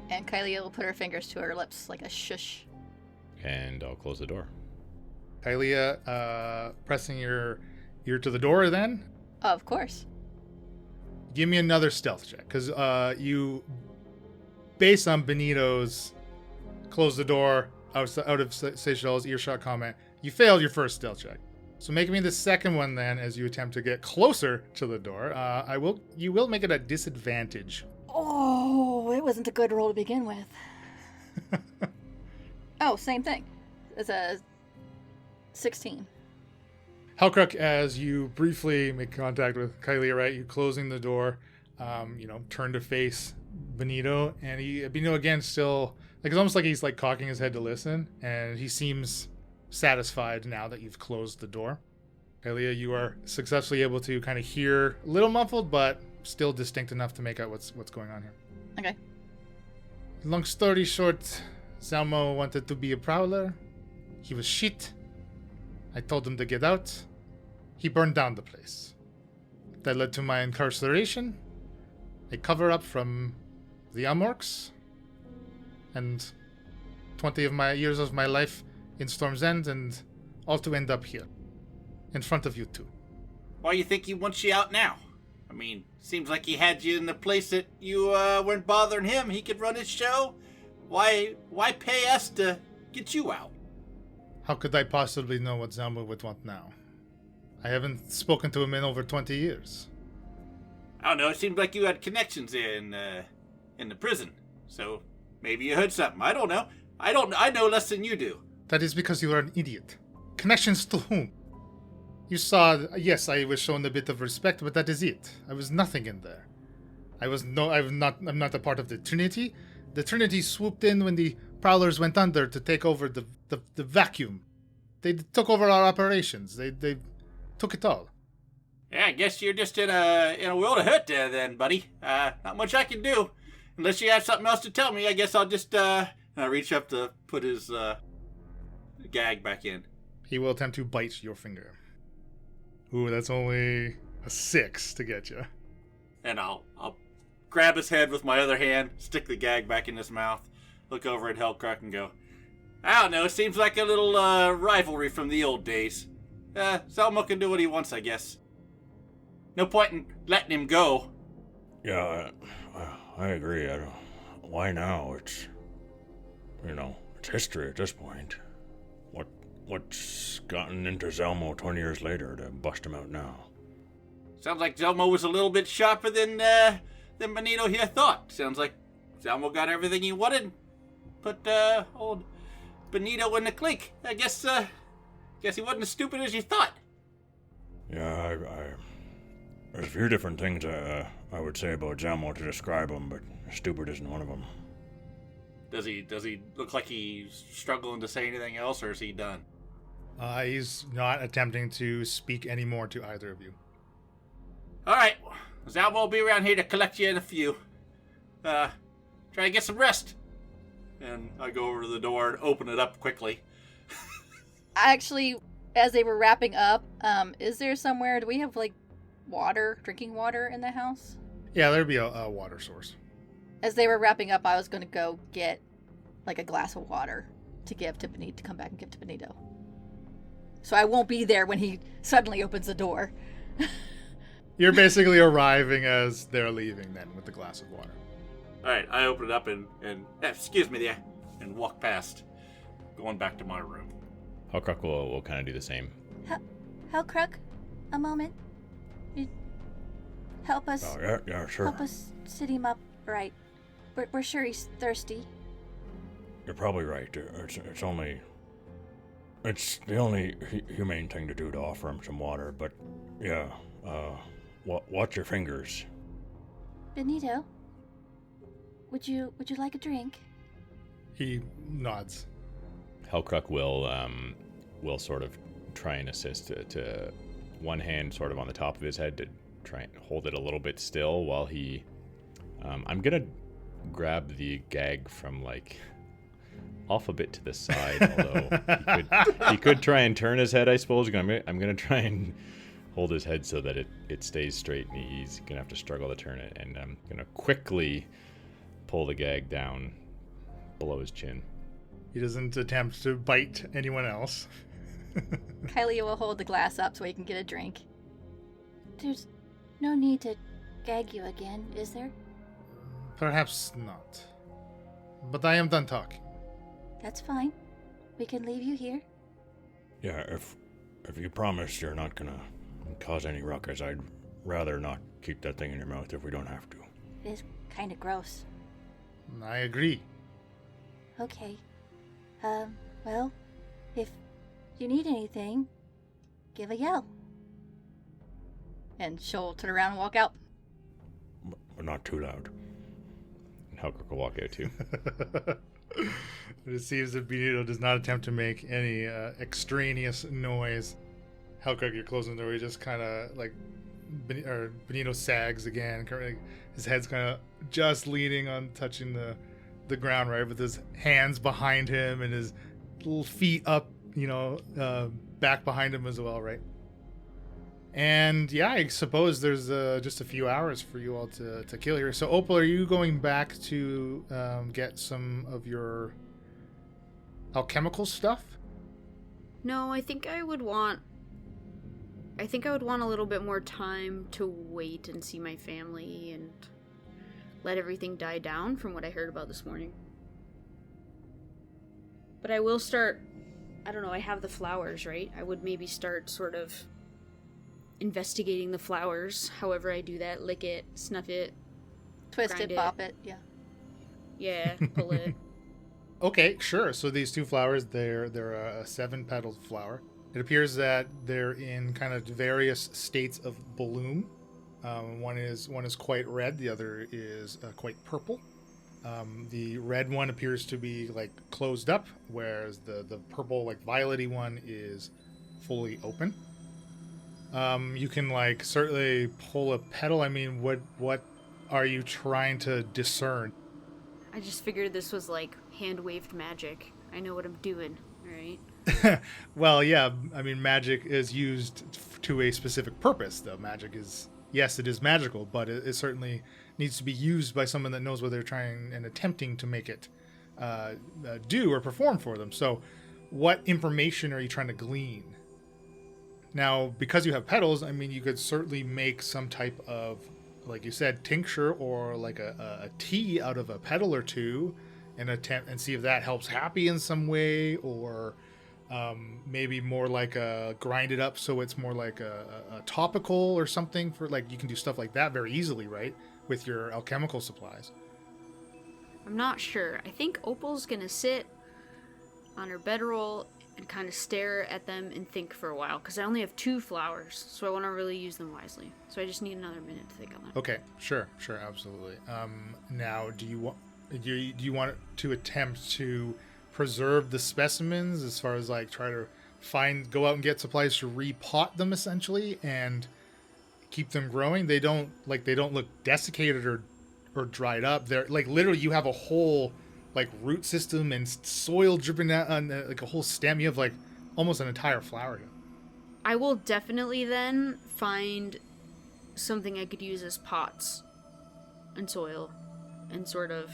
And Kylie will put her fingers to her lips like a shush. And I'll close the door. Kylia, pressing your ear to the door then? Of course. Give me another stealth check, because you, based on Benito's close the door out of Seychelles' earshot comment, you failed your first stealth check. So make me the second one then as you attempt to get closer to the door. You will make it a disadvantage. Oh, it wasn't a good roll to begin with. Oh, same thing. It's a 16. Hellcrook, as you briefly make contact with Kylie, right, you closing the door, turn to face Benito, and Benito again still, it's almost like he's cocking his head to listen, and he seems satisfied now that you've closed the door. Kylie, you are successfully able to kind of hear, a little muffled, but still distinct enough to make out what's going on here. Okay. Long story short, Zalmo wanted to be a prowler. He was shit. I told him to get out. He burned down the place. That led to my incarceration, a cover-up from the Amorcs, and 20 of my years of my life in Storm's End, and all to end up here, in front of you two. Why do you think he wants you out now? Seems like he had you in the place that you weren't bothering him. He could run his show. Why pay us to get you out? How could I possibly know what Zalmo would want now? I haven't spoken to him in over 20 years. I don't know. It seemed like you had connections in the prison. So maybe you heard something. I don't know. I know less than you do. That is because you are an idiot. Connections to whom? You saw, yes, I was shown a bit of respect, but that is it. I was nothing in there. I'm not a part of the Trinity. The Trinity swooped in when the Prowlers went under to take over the vacuum. They took over our operations. They took it all. Yeah, I guess you're just in a world of hurt there then, buddy. Not much I can do. Unless you have something else to tell me, I guess I'll just reach up to put his gag back in. He will attempt to bite your finger. Ooh, that's only a 6 to get you. And I'll grab his head with my other hand, stick the gag back in his mouth, look over at Hellcrook and go, I don't know, it seems like a little rivalry from the old days. Zalmo can do what he wants, I guess. No point in letting him go. Yeah, I agree. why now? It's, it's history at this point. What's gotten into Zalmo 20 years later to bust him out now? Sounds like Zalmo was a little bit sharper than Benito here thought. Sounds like Zalmo got everything he wanted. Put old Benito in the clink. I guess he wasn't as stupid as you thought. Yeah, there's a few different things I would say about Zalmo to describe him, but stupid isn't one of them. Does he look like he's struggling to say anything else, or is he done? He's not attempting to speak anymore to either of you. All right, Zalmo will be around here to collect you in a few. Try and get some rest. And I go over to the door and open it up quickly. Actually, as they were wrapping up, is there somewhere, do we have like drinking water in the house? Yeah, there'd be a water source. As they were wrapping up, I was going to go get like a glass of water to give to Benito, to come back and give to Benito. So I won't be there when he suddenly opens the door. You're basically arriving as they're leaving then with the glass of water. All right, I open it up and excuse me there, and walk past, going back to my room. Hellcrook will kind of do the same. Hellcrook, a moment. You help us. Oh, yeah, sure. Help us sit him up right. We're sure he's thirsty. You're probably right. It's the only humane thing to do to offer him some water, but yeah, watch your fingers. Benito, would you like a drink? He nods. Hellcrook will sort of try and assist to one hand sort of on the top of his head to try and hold it a little bit still while he... I'm going to grab the gag from, like, off a bit to the side, although he could try and turn his head, I suppose. I'm going to try and hold his head so that it stays straight, and he's going to have to struggle to turn it. And I'm going to quickly pull the gag down below his chin. He doesn't attempt to bite anyone else. Kylie will hold the glass up so he can get a drink. There's no need to gag you again, is there? Perhaps not. But I am done talking. That's fine. We can leave you here. Yeah, if you promise you're not gonna cause any ruckus, I'd rather not keep that thing in your mouth if we don't have to. It is kind of gross. I agree. Okay. Well, if you need anything, give a yell. And she'll turn around and walk out. But not too loud. And Hellcrook will walk out too. It seems that Benito does not attempt to make any extraneous noise. Hellcrook, you're closing the door. He just kind of like Benito sags again. His head's kind of just leaning on touching the ground, right, with his hands behind him and his little feet up, back behind him as well, right? And yeah, I suppose there's just a few hours for you all to kill here. So Opal, are you going back to get some of your alchemical stuff? No, I think I would want a little bit more time to wait and see my family and let everything die down from what I heard about this morning. But I will start, I don't know, I have the flowers, right? I would maybe start sort of investigating the flowers. However I do that, lick it, snuff it, Twist it, bop it, yeah. Yeah, pull it. Okay, sure. So these two flowers, they're a 7-petaled flower. It appears that they're in kind of various states of bloom. One is quite red, the other is quite purple. The red one appears to be like closed up, whereas the purple, like violety one, is fully open. You can like certainly pull a petal. I mean, what are you trying to discern? I just figured this was like hand-waved magic. I know what I'm doing, alright? Well, yeah, I mean, magic is used to a specific purpose, though. Magic is, yes, it is magical, but it certainly needs to be used by someone that knows what they're trying and attempting to make it do or perform for them. So what information are you trying to glean? Now, because you have petals, I mean, you could certainly make some type of like you said, tincture or like a tea out of a petal or two, and attempt and see if that helps Happy in some way, or maybe more like grind it up so it's more like a topical or something for like you can do stuff like that very easily, right, with your alchemical supplies. I'm not sure. I think Opal's gonna sit on her bedroll and kind of stare at them and think for a while, because I only have 2 flowers, so I want to really use them wisely. So I just need another minute to think on that. Okay, sure, absolutely. Now, do you want to attempt to preserve the specimens, as far as like try to go out and get supplies to repot them essentially and keep them growing? They don't look desiccated or dried up. They're like literally you have a whole like root system and soil dripping out on like a whole stem. You have like almost an entire flower here. I will definitely then find something I could use as pots and soil and sort of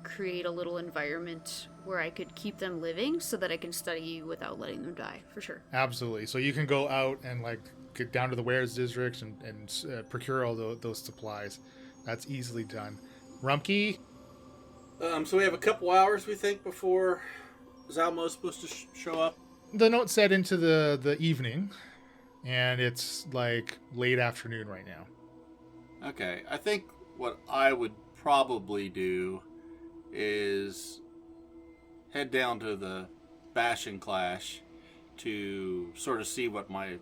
create a little environment where I could keep them living so that I can study without letting them die, for sure. Absolutely. So you can go out and like get down to the wares districts and procure all those supplies. That's easily done. Rumpke? So we have a couple hours, we think, before Zalmo's supposed to show up. The note said into the evening, and it's like late afternoon right now. Okay, I think what I would probably do is head down to the Bash and Clash to sort of see what my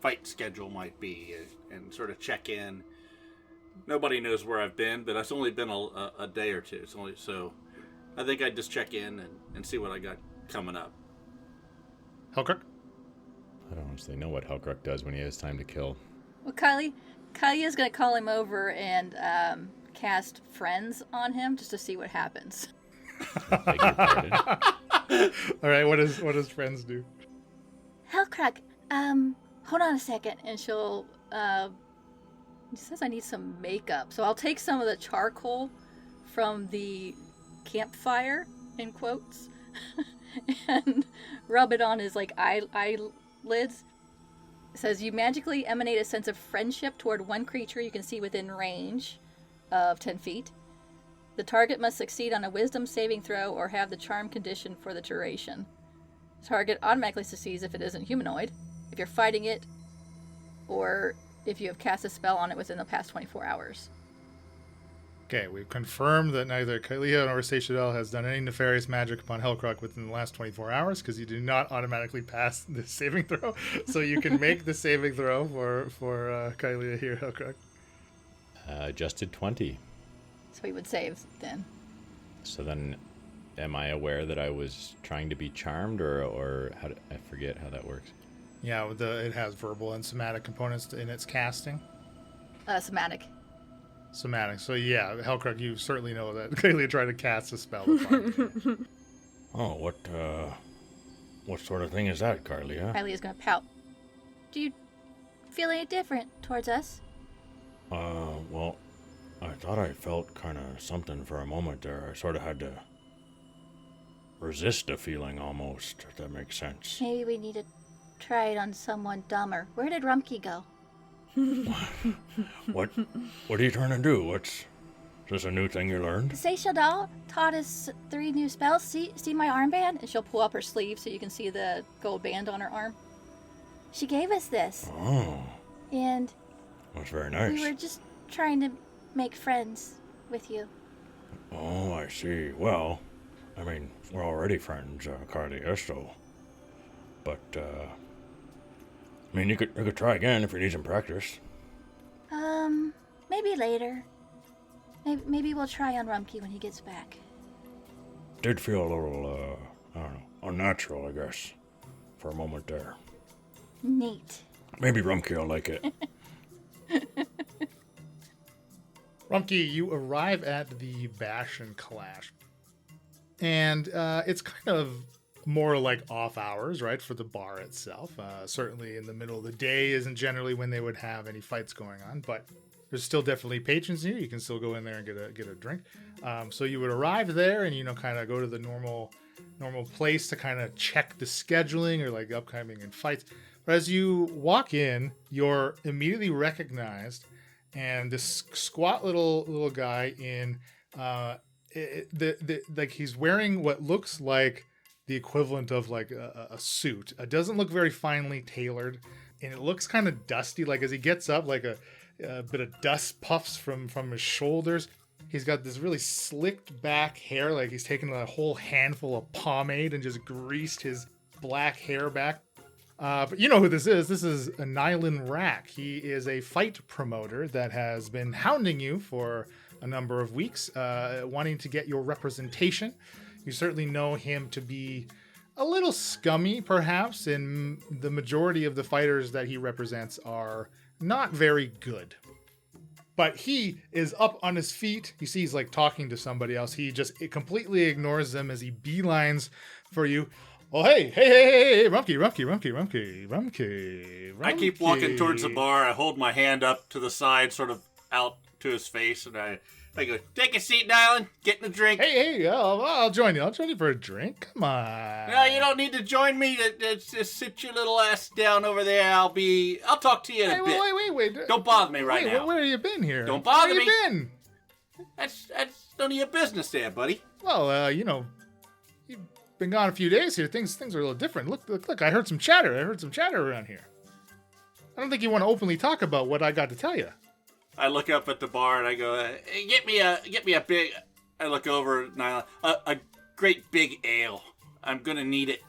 fight schedule might be and sort of check in. Nobody knows where I've been, but it's only been a day or two. So I think I'd just check in and see what I got coming up. Helkirk? I don't honestly know what Helkirk does when he has time to kill. Well, Kylie is going to call him over and cast Friends on him just to see what happens. I beg your pardon. All right, what does Friends do? Hellcrack, hold on a second. And she'll, she says I need some makeup. So I'll take some of the charcoal from the campfire, in quotes, and rub it on his, like, eyelids. It says, you magically emanate a sense of friendship toward one creature you can see within range of 10 feet. The target must succeed on a wisdom saving throw or have the charm condition for the duration. The target automatically succeeds if it isn't humanoid, if you're fighting it, or if you have cast a spell on it within the past 24 hours. Okay, we've confirmed that neither Kalia nor Seychelles has done any nefarious magic upon Hellcrock within the last 24 hours, because you do not automatically pass the saving throw. So you can make the saving throw for Kalia here, Hellcrock. Adjusted 20. So he would save then. So then, am I aware that I was trying to be charmed, or I forget how that works? Yeah, it has verbal and somatic components in its casting. Somatic. Somatic. So yeah, Hellcrock, you certainly know that Kalia tried to cast a spell upon you. Oh, what sort of thing is that, Carlia? Kylie is going to pout. Do you feel any different towards us? Well, I thought I felt kind of something for a moment there. I sort of had to resist a feeling almost, if that makes sense. Maybe we need to try it on someone dumber. Where did Rumpke go? What are you trying to do? Is this a new thing you learned? Seychelles taught us 3 new spells. See my armband? And she'll pull up her sleeve so you can see the gold band on her arm. She gave us this. Oh, And that's very nice. we were just trying to make friends with you. Oh, I see. Well, I mean, we're already friends, Carlia, so... But, I mean, you could try again if you need some practice. Maybe later. Maybe we'll try on Rumpke when he gets back. Did feel a little, I don't know, unnatural, I guess, for a moment there. Neat. Maybe Rumkey will like it. Rumpke, you arrive at the Bash and Clash. And it's kind of more like off hours, right, for the bar itself. Certainly in the middle of the day isn't generally when they would have any fights going on, but there's still definitely patrons here. You can still go in there and get a drink. So you would arrive there and, kind of go to the normal place to kind of check the scheduling or like upcoming and fights. But as you walk in, you're immediately recognized and this squat little guy in like he's wearing what looks like the equivalent of like a suit. It doesn't look very finely tailored, and it looks kind of dusty. Like as he gets up, like a bit of dust puffs from his shoulders. He's got this really slicked back hair, like he's taken a whole handful of pomade and just greased his black hair back. But you know who this is. This is Nylan Rack. He is a fight promoter that has been hounding you for a number of weeks, wanting to get your representation. You certainly know him to be a little scummy, perhaps, and the majority of the fighters that he represents are not very good. But he is up on his feet. You see he's like talking to somebody else. He just completely ignores them as he beelines for you. Oh, hey, Rumkey. I keep walking towards the bar. I hold my hand up to the side, sort of out to his face, and I go, take a seat, Nylan. Getting a drink. Hey, I'll join you. I'll join you for a drink. Come on. No, you don't need to join me. Just sit your little ass down over there. I'll talk to you in a bit. Wait. Don't bother me right now. Where have you been here? Don't bother me. Where have you been? That's none of your business there, buddy. Well, you've been gone a few days here. Things are a little different. Look, I heard some chatter. Around here. I don't think you want to openly talk about what I got to tell you. I look up at the bar and I go, get me a big. I look over at Nylan, a great big ale. I'm gonna need it.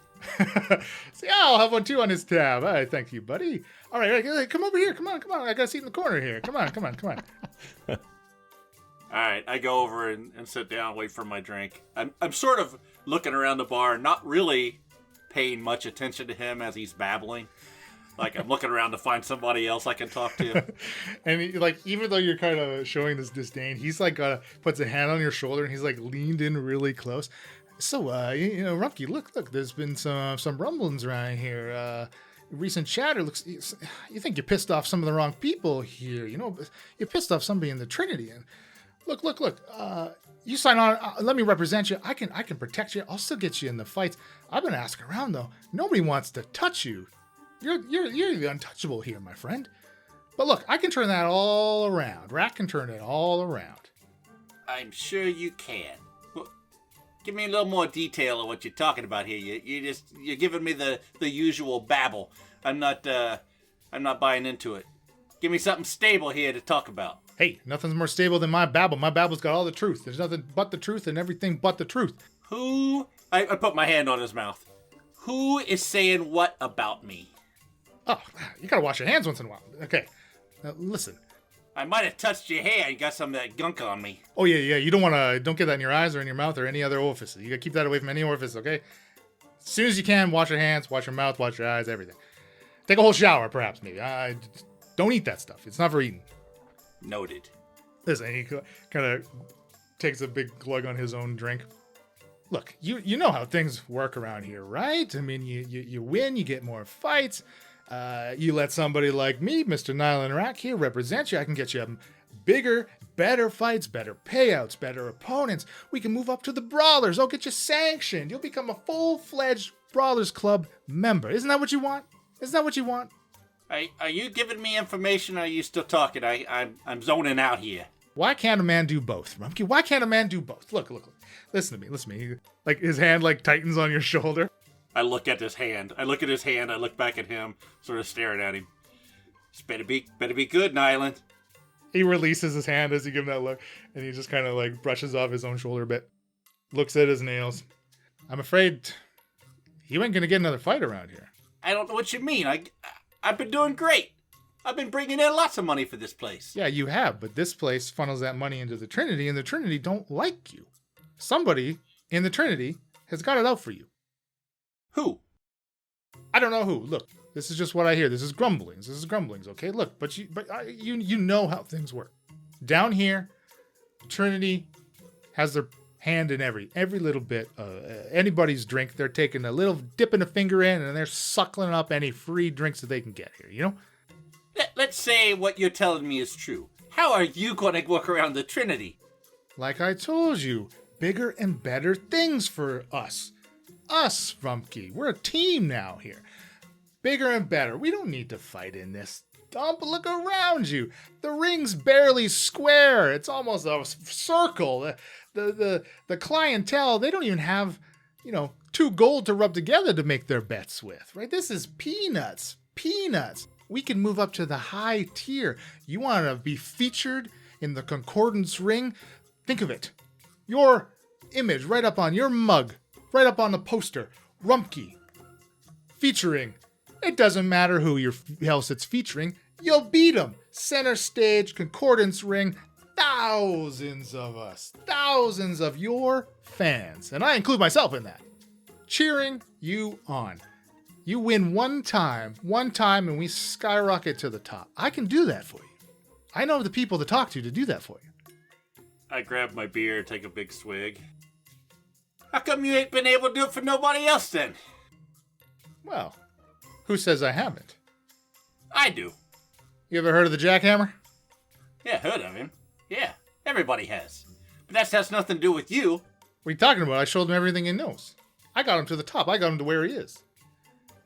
See, I'll have one too on his tab. All right, thank you, buddy. All right, come over here. Come on. I got a seat in the corner here. Come on. All right, I go over and sit down, wait for my drink. I'm sort of looking around the bar, not really paying much attention to him as he's babbling. Like, I'm looking around to find somebody else I can talk to. And, even though you're kind of showing this disdain, he's, puts a hand on your shoulder, and he's, leaned in really close. So, Rumpke, look, there's been some rumblings around here. Recent chatter looks... You think you pissed off some of the wrong people here, You pissed off somebody in the Trinity. And look. You sign on. Let me represent you. I can protect you. I'll still get you in the fights. I've been asking around, though. Nobody wants to touch you. You're the untouchable here, my friend. But look, I can turn that all around. Rack can turn it all around. I'm sure you can. Well, give me a little more detail of what you're talking about here. You're giving me the usual babble. I'm not buying into it. Give me something stable here to talk about. Hey, nothing's more stable than my babble. My babble's got all the truth. There's nothing but the truth and everything but the truth. Who? I put my hand on his mouth. Who is saying what about me? Oh, you gotta wash your hands once in a while. Okay, now listen. I might have touched your hair. You got some of that gunk on me. Oh yeah. You don't get that in your eyes or in your mouth or any other orifices. You gotta keep that away from any orifice, okay? As soon as you can, wash your hands, wash your mouth, wash your eyes, everything. Take a whole shower, perhaps, maybe. Don't eat that stuff. It's not for eating. Noted. Listen, he kind of takes a big glug on his own drink. Look, you know how things work around here, right? I mean, you win, you get more fights. You let somebody like me, Mr. Nylan Rack here, represent you. I can get you bigger, better fights, better payouts, better opponents. We can move up to the Brawlers. I'll get you sanctioned. You'll become a full-fledged Brawlers Club member. Isn't that what you want? Are you giving me information or are you still talking? I'm zoning out here. Why can't a man do both, Rumpke? Why can't a man do both? Look. Listen to me. His hand tightens on your shoulder. I look at his hand. I look back at him, sort of staring at him. This better be good, Nylan. He releases his hand as you give him that look, and he just kind of brushes off his own shoulder a bit. Looks at his nails. I'm afraid you ain't gonna get another fight around here. I don't know what you mean. I've been doing great. I've been bringing in lots of money for this place. Yeah, you have, but this place funnels that money into the Trinity, and the Trinity don't like you. Somebody in the Trinity has got it out for you. Who? I don't know who. Look, this is just what I hear. This is grumblings, okay? Look, but you know how things work. Down here, Trinity has their hand in every little bit of anybody's drink. They're taking a little, dipping a finger in, and they're suckling up any free drinks that they can get here, Let's say what you're telling me is true. How are you going to work around the Trinity? Like I told you, bigger and better things for us. Us, Rumpke. We're a team now here. Bigger and better. We don't need to fight in this dump. Look around you. The ring's barely square. It's almost a circle. The clientele, they don't even have, 2 gold to rub together to make their bets with, right? This is peanuts. Peanuts. We can move up to the high tier. You want to be featured in the Concordance ring? Think of it. Your image right up on your mug, right up on the poster. Rumpke. Featuring. It doesn't matter who else it's featuring. You'll beat them. Center stage, Concordance ring. Thousands of us. Thousands of your fans. And I include myself in that. Cheering you on. You win one time, and we skyrocket to the top. I can do that for you. I know the people to talk to do that for you. I grab my beer, take a big swig. How come you ain't been able to do it for nobody else then? Well, who says I haven't? I do. You ever heard of the jackhammer? Yeah, heard of him. Yeah, everybody has. But that has nothing to do with you. What are you talking about? I showed him everything he knows. I got him to the top. I got him to where he is.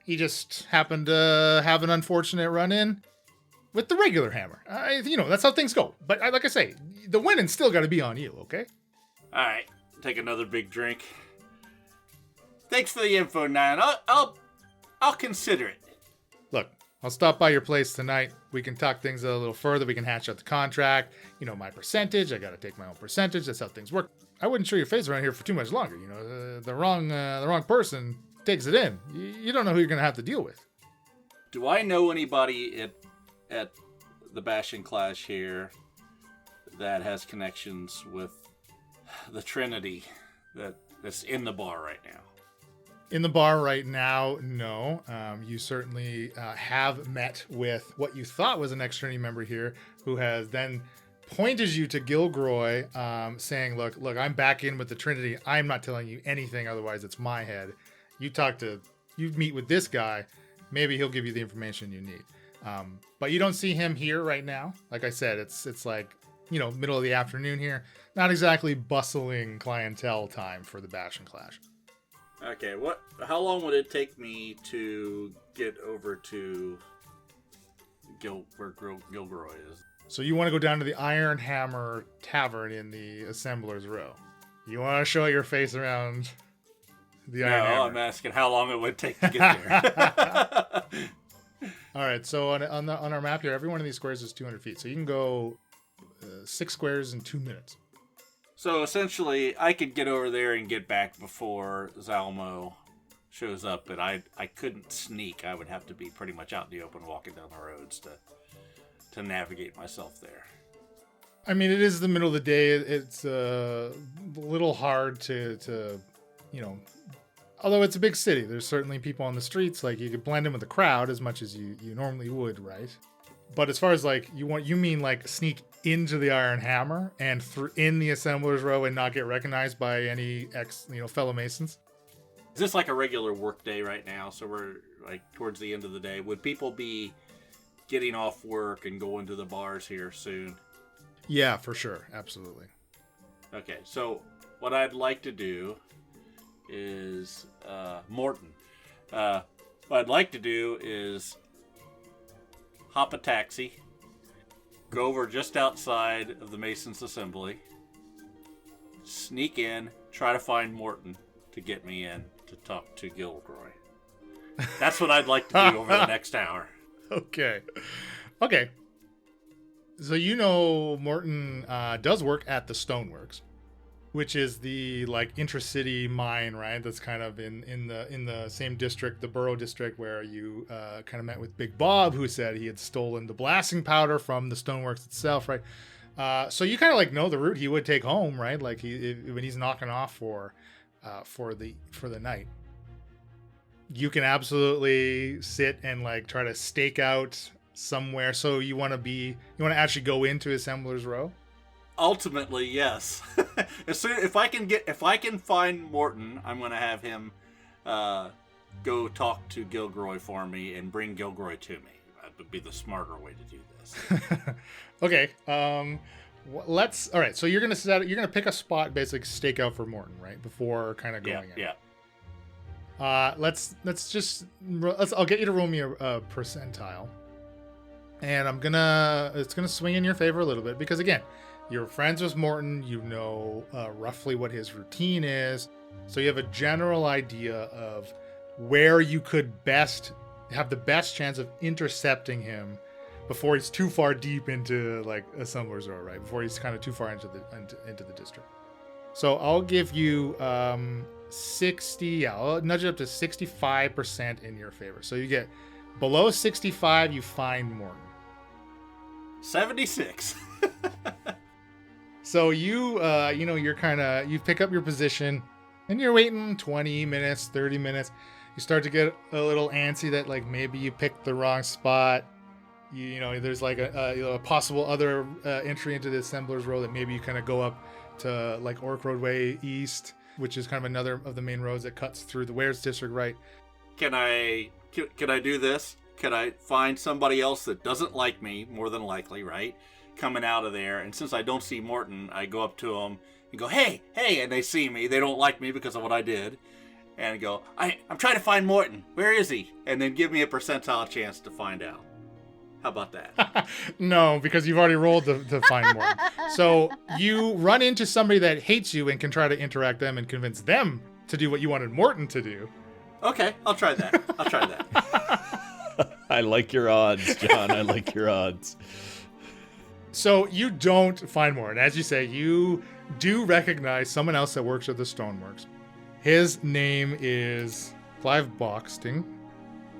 He just happened to have an unfortunate run-in with the regular hammer. That's how things go. But like I say, the winning's still got to be on you, okay? All right, take another big drink. Thanks for the info, Nine. I'll consider it. Look, I'll stop by your place tonight. We can talk things a little further. We can hatch out the contract. My percentage. I got to take my own percentage. That's how things work. I wouldn't show your face around here for too much longer. The wrong person takes it in. You don't know who you're going to have to deal with. Do I know anybody at the Bastion Clash here that has connections with the Trinity that's in the bar right now? In the bar right now, no. You certainly have met with what you thought was an ex-Trinity member here, who has then pointed you to Gilgroy, saying, look, I'm back in with the Trinity. I'm not telling you anything, otherwise it's my head. You meet with this guy, maybe he'll give you the information you need. But you don't see him here right now. Like I said, it's like, middle of the afternoon here. Not exactly bustling clientele time for the Bastion Clash. Okay, how long would it take me to get over to where Gilgroy is? So you want to go down to the Iron Hammer Tavern in the Assembler's Row. You want to show your face around the Iron Hammer. No, I'm asking how long it would take to get there. All right, so on our map here, every one of these squares is 200 feet. So you can go 6 squares in 2 minutes. So essentially, I could get over there and get back before Zalmo shows up, but I couldn't sneak. I would have to be pretty much out in the open walking down the roads to navigate myself there. I mean, it is the middle of the day. It's a little hard to although it's a big city, there's certainly people on the streets. Like, you could blend in with the crowd as much as you normally would, right? But as far as like you mean like sneak into the Iron Hammer and in the Assembler's Row and not get recognized by any fellow Masons? Is this like a regular work day right now? So we're like towards the end of the day. Would people be getting off work and going to the bars here soon? Yeah, for sure. Absolutely. Okay, so what I'd like to do is Morton. What I'd like to do is hop a taxi, go over just outside of the Masons Assembly, sneak in, try to find Morton to get me in to talk to Gilgroy. That's what I'd like to do over the next hour. Okay. So Morton does work at the Stoneworks, which is the like intracity mine, right? That's kind of in the same district, the Borough District, where you kind of met with Big Bob, who said he had stolen the blasting powder from the Stoneworks itself, right? So you kind of like know the route he would take home, right? Like when he's knocking off for the night. You can absolutely sit and like try to stake out somewhere. So you want to actually go into Assembler's Row? Ultimately, yes. If I can find Morton, I'm going to have him go talk to Gilgroy for me and bring Gilgroy to me. That would be the smarter way to do this. Okay. All right. So you're gonna pick a spot, basically stake out for Morton, right? Before kind of going in. Yeah. I'll get you to roll me a percentile. And it's gonna swing in your favor a little bit because again, you're friends with Morton. You know roughly what his routine is, so you have a general idea of where you could have the best chance of intercepting him before he's too far deep into like Assembler's Row, right? Before he's kind of too far into the district. So I'll give you 60. Yeah, I'll nudge it up to 65% in your favor. So you get below 65, you find Morton. 76. So you you pick up your position and you're waiting 20 minutes, 30 minutes. You start to get a little antsy that like maybe you picked the wrong spot. You know, there's like a possible other entry into the Assembler's Row that maybe you kind of go up to like Orc Roadway East, which is kind of another of the main roads that cuts through the Wares District, right? Can I do this? Can I find somebody else that doesn't like me, more than likely, right? Coming out of there, and since I don't see Morton, I go up to them and go, hey, and they see me. They don't like me because of what I did. And go, I'm trying to find Morton. Where is he? And then give me a percentile chance to find out. How about that? No, because you've already rolled to find Morton. So you run into somebody that hates you and can try to interact them and convince them to do what you wanted Morton to do. Okay, I'll try that. I like your odds, John. I like your odds. So you don't find Morton. As you say, you do recognize someone else that works at the Stoneworks. His name is Clive Boxting,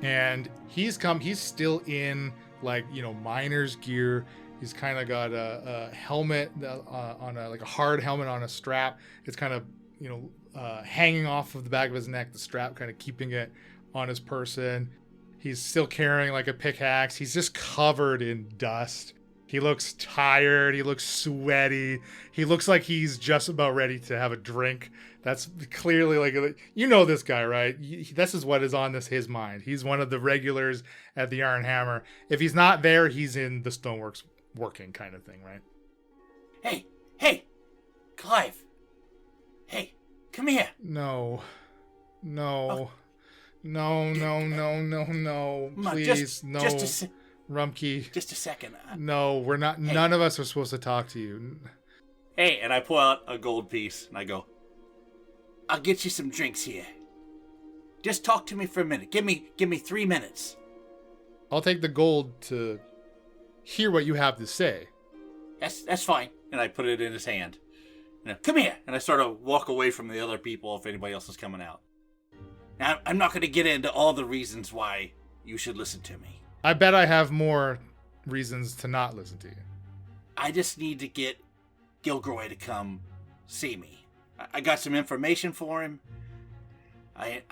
and he's still in miner's gear. He's kind of got a helmet on a hard helmet on a strap. It's kind of hanging off of the back of his neck, the strap kind of keeping it on his person. He's still carrying like a pickaxe. He's just covered in dust. He looks tired. He looks sweaty. He looks like he's just about ready to have a drink. That's clearly this guy, right? This is what is on his mind. He's one of the regulars at the Iron Hammer. If he's not there, he's in the Stoneworks working kind of thing, right? Hey, Clive. Hey, come here. No. Oh. No. Please, no. Rumkey. Just a second. No, we're not. Hey. None of us are supposed to talk to you. Hey, and I pull out a gold piece and I go, I'll get you some drinks here. Just talk to me for a minute. Give me 3 minutes. I'll take the gold to hear what you have to say. That's fine. And I put it in his hand. Come here. And I sort of walk away from the other people if anybody else is coming out. Now, I'm not going to get into all the reasons why you should listen to me. I bet I have more reasons to not listen to you. I just need to get Gilgroy to come see me. I got some information for him. I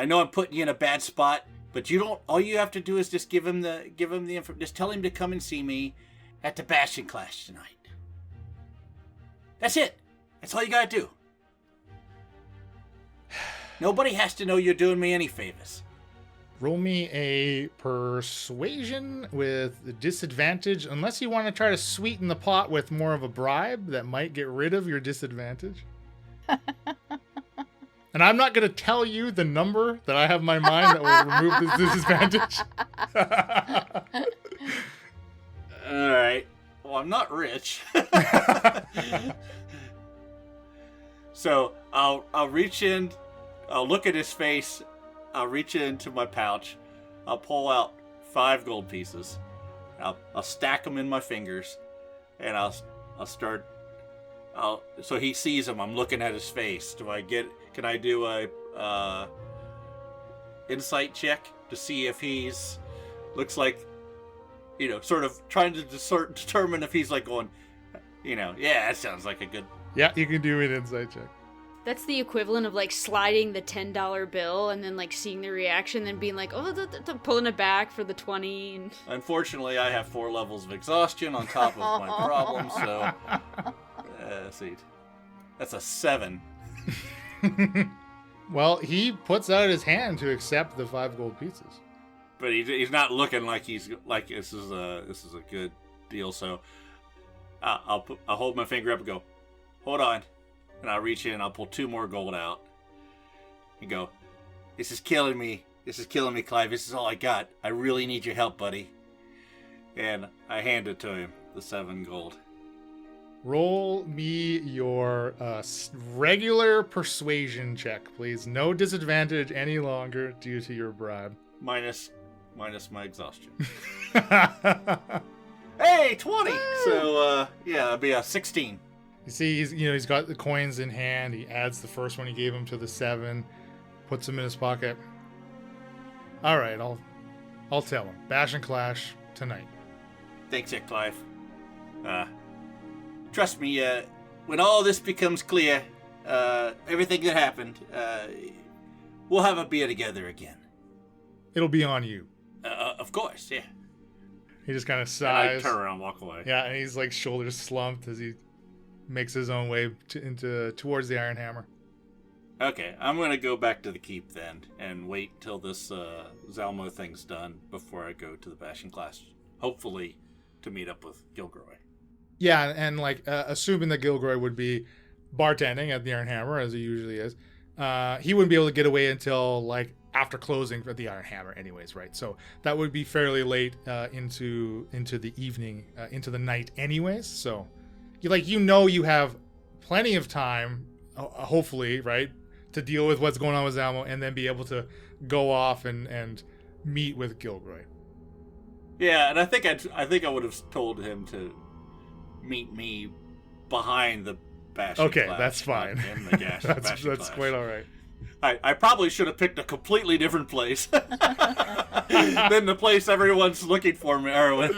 know I'm putting you in a bad spot, but all you have to do is just give him the info. Just tell him to come and see me at the Bastion Clash tonight. That's it. That's all you gotta do. Nobody has to know you're doing me any favors. Roll me a persuasion with disadvantage, unless you want to try to sweeten the pot with more of a bribe that might get rid of your disadvantage. And I'm not going to tell you the number that I have in my mind that will remove this disadvantage. All right. Well, I'm not rich. So I'll reach in, I'll look at his face, I'll reach into my pouch, I'll pull out 5 gold pieces, I'll stack them in my fingers, and I'll start. So he sees him. I'm looking at his face. Can I do a insight check to see if he's looks like, sort of trying to determine if he's like going, yeah, that sounds like a good. Yeah, you can do an insight check. That's the equivalent of sliding the $10 bill and then seeing the reaction, then being like, oh, pulling it back for the 20. And... Unfortunately, I have 4 levels of exhaustion on top of my problem, so see, that's a 7. Well, he puts out his hand to accept the 5 gold pieces, but he's not looking like this is a good deal. So I'll hold my finger up and go, hold on. And I'll reach in, I'll pull 2 more gold out. And go, this is killing me. This is killing me, Clive. This is all I got. I really need your help, buddy. And I hand it to him, the 7 gold. Roll me your regular persuasion check, please. No disadvantage any longer due to your bribe. Minus my exhaustion. Hey, 20! So, yeah, it'd be a 16. You see, he's got the coins in hand. He adds the first one he gave him to the 7, puts them in his pocket. All right, I'll tell him. Bash and Clash tonight. Thanks, Clive. Trust me, when all this becomes clear, everything that happened, we'll have a beer together again. It'll be on you. Of course, yeah. He just kind of And sighs. I turn around and walk away. Yeah, and he's like shoulders slumped as he makes his own way towards the Iron Hammer. Okay, I'm gonna go back to the keep then and wait till this Zalmo thing's done before I go to the Bash and Clash. Hopefully, to meet up with Gilgroy. Yeah, and like assuming that Gilgroy would be bartending at the Iron Hammer as he usually is, he wouldn't be able to get away until like after closing at the Iron Hammer, anyways, right? So that would be fairly late into the evening, into the night, anyways. So you have plenty of time, hopefully, right, to deal with what's going on with Zalmo, and then be able to go off and meet with Gilgroy. Yeah, and I think I would have told him to meet me behind the Bash. Okay, Clash, that's fine. In the Bash that's Clash. quite all right. I probably should have picked a completely different place than the place everyone's looking for me, Erwin.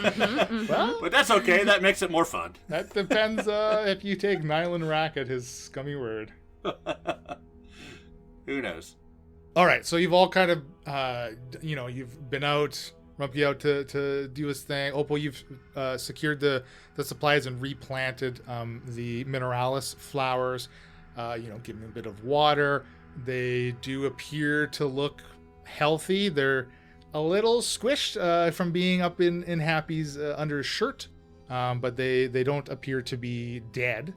Well, But that's okay. That makes it more fun. that depends if you take Nylan Rack at his scummy word. Who knows? All right, so you've all kind of, you've been out, Rumpy out to do his thing. Opal, you've secured the supplies and replanted the Mineralis flowers, give them a bit of water. They do appear to look healthy. They're a little squished from being up in Happy's under his shirt, but they don't appear to be dead.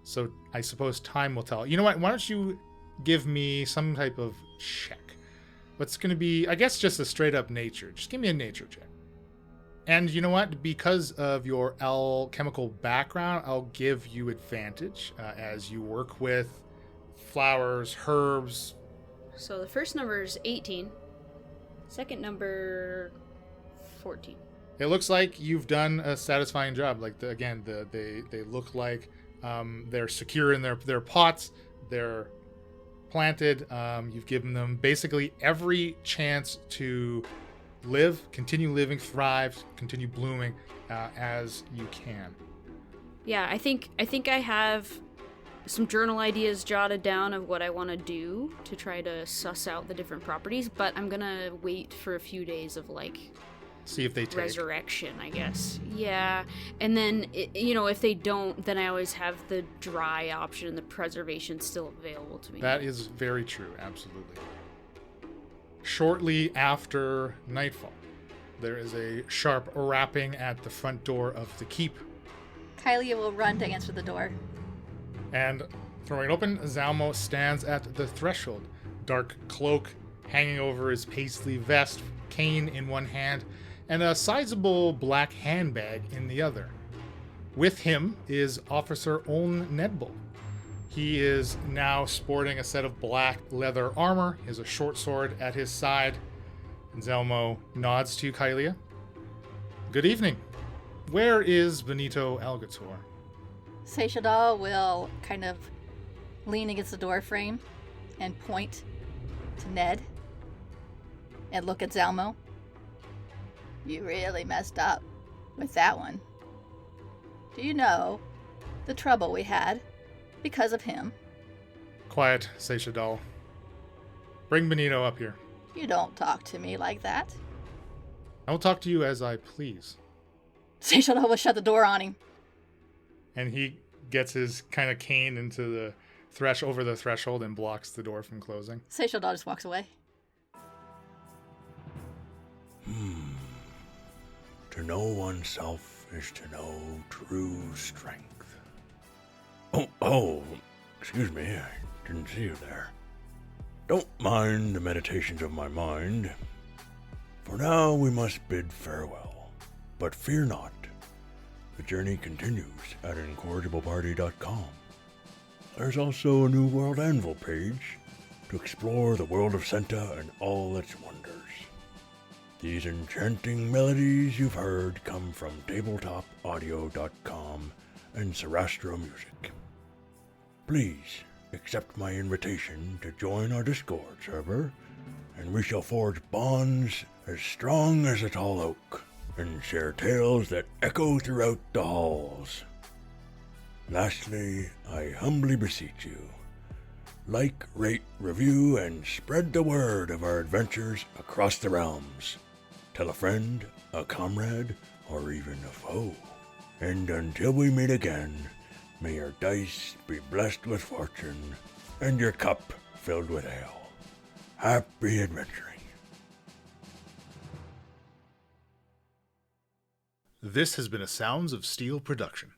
So I suppose time will tell. You know what? Why don't you give me some type of check? What's going to be, I guess, just a straight up nature. Just give me a nature check. And you know what? Because of your alchemical background, I'll give you advantage as you work with flowers, herbs. So the first number is 18. Second number, 14. It looks like you've done a satisfying job. Like they look like they're secure in their pots. They're planted. You've given them basically every chance to live, continue living, thrive, continue blooming as you can. Yeah, I think I have some journal ideas jotted down of what I want to do to try to suss out the different properties, but I'm gonna wait for a few days of See if they take. resurrection, I guess. Yeah, and then if they don't, then I always have the dry option and the preservation still available to me. That is very true, absolutely. Shortly after nightfall, there is a sharp rapping at the front door of the keep. Kylie will run to answer the door. And throwing it open, Zalmo stands at the threshold, dark cloak hanging over his paisley vest, cane in one hand, and a sizable black handbag in the other. With him is Officer Oln Nedbull. He is now sporting a set of black leather armor. He has a short sword at his side. And Zalmo nods to Kylia. Good evening. Where is Benito Algator? Seishadal will kind of lean against the door frame and point to Ned and look at Zalmo. You really messed up with that one. Do you know the trouble we had because of him? Quiet, Seishadal. Bring Benito up here. You don't talk to me like that. I will talk to you as I please. Seishadal will shut the door on him. And he gets his kind of cane into the over the threshold and blocks the door from closing. Seishadal just walks away. To know oneself is to know true strength. Oh, excuse me, I didn't see you there. Don't mind the meditations of my mind. For now we must bid farewell. But fear not. The journey continues at incorrigibleparty.com. There's also a new World Anvil page to explore the world of Senta and all its wonders. These enchanting melodies you've heard come from tabletopaudio.com and Sarastro Music. Please accept my invitation to join our Discord server, and we shall forge bonds as strong as a tall oak, and share tales that echo throughout the halls. Lastly, I humbly beseech you, like, rate, review, and spread the word of our adventures across the realms. Tell a friend, a comrade, or even a foe. And until we meet again, may your dice be blessed with fortune, and your cup filled with ale. Happy adventuring. This has been a Sounds of Steel production.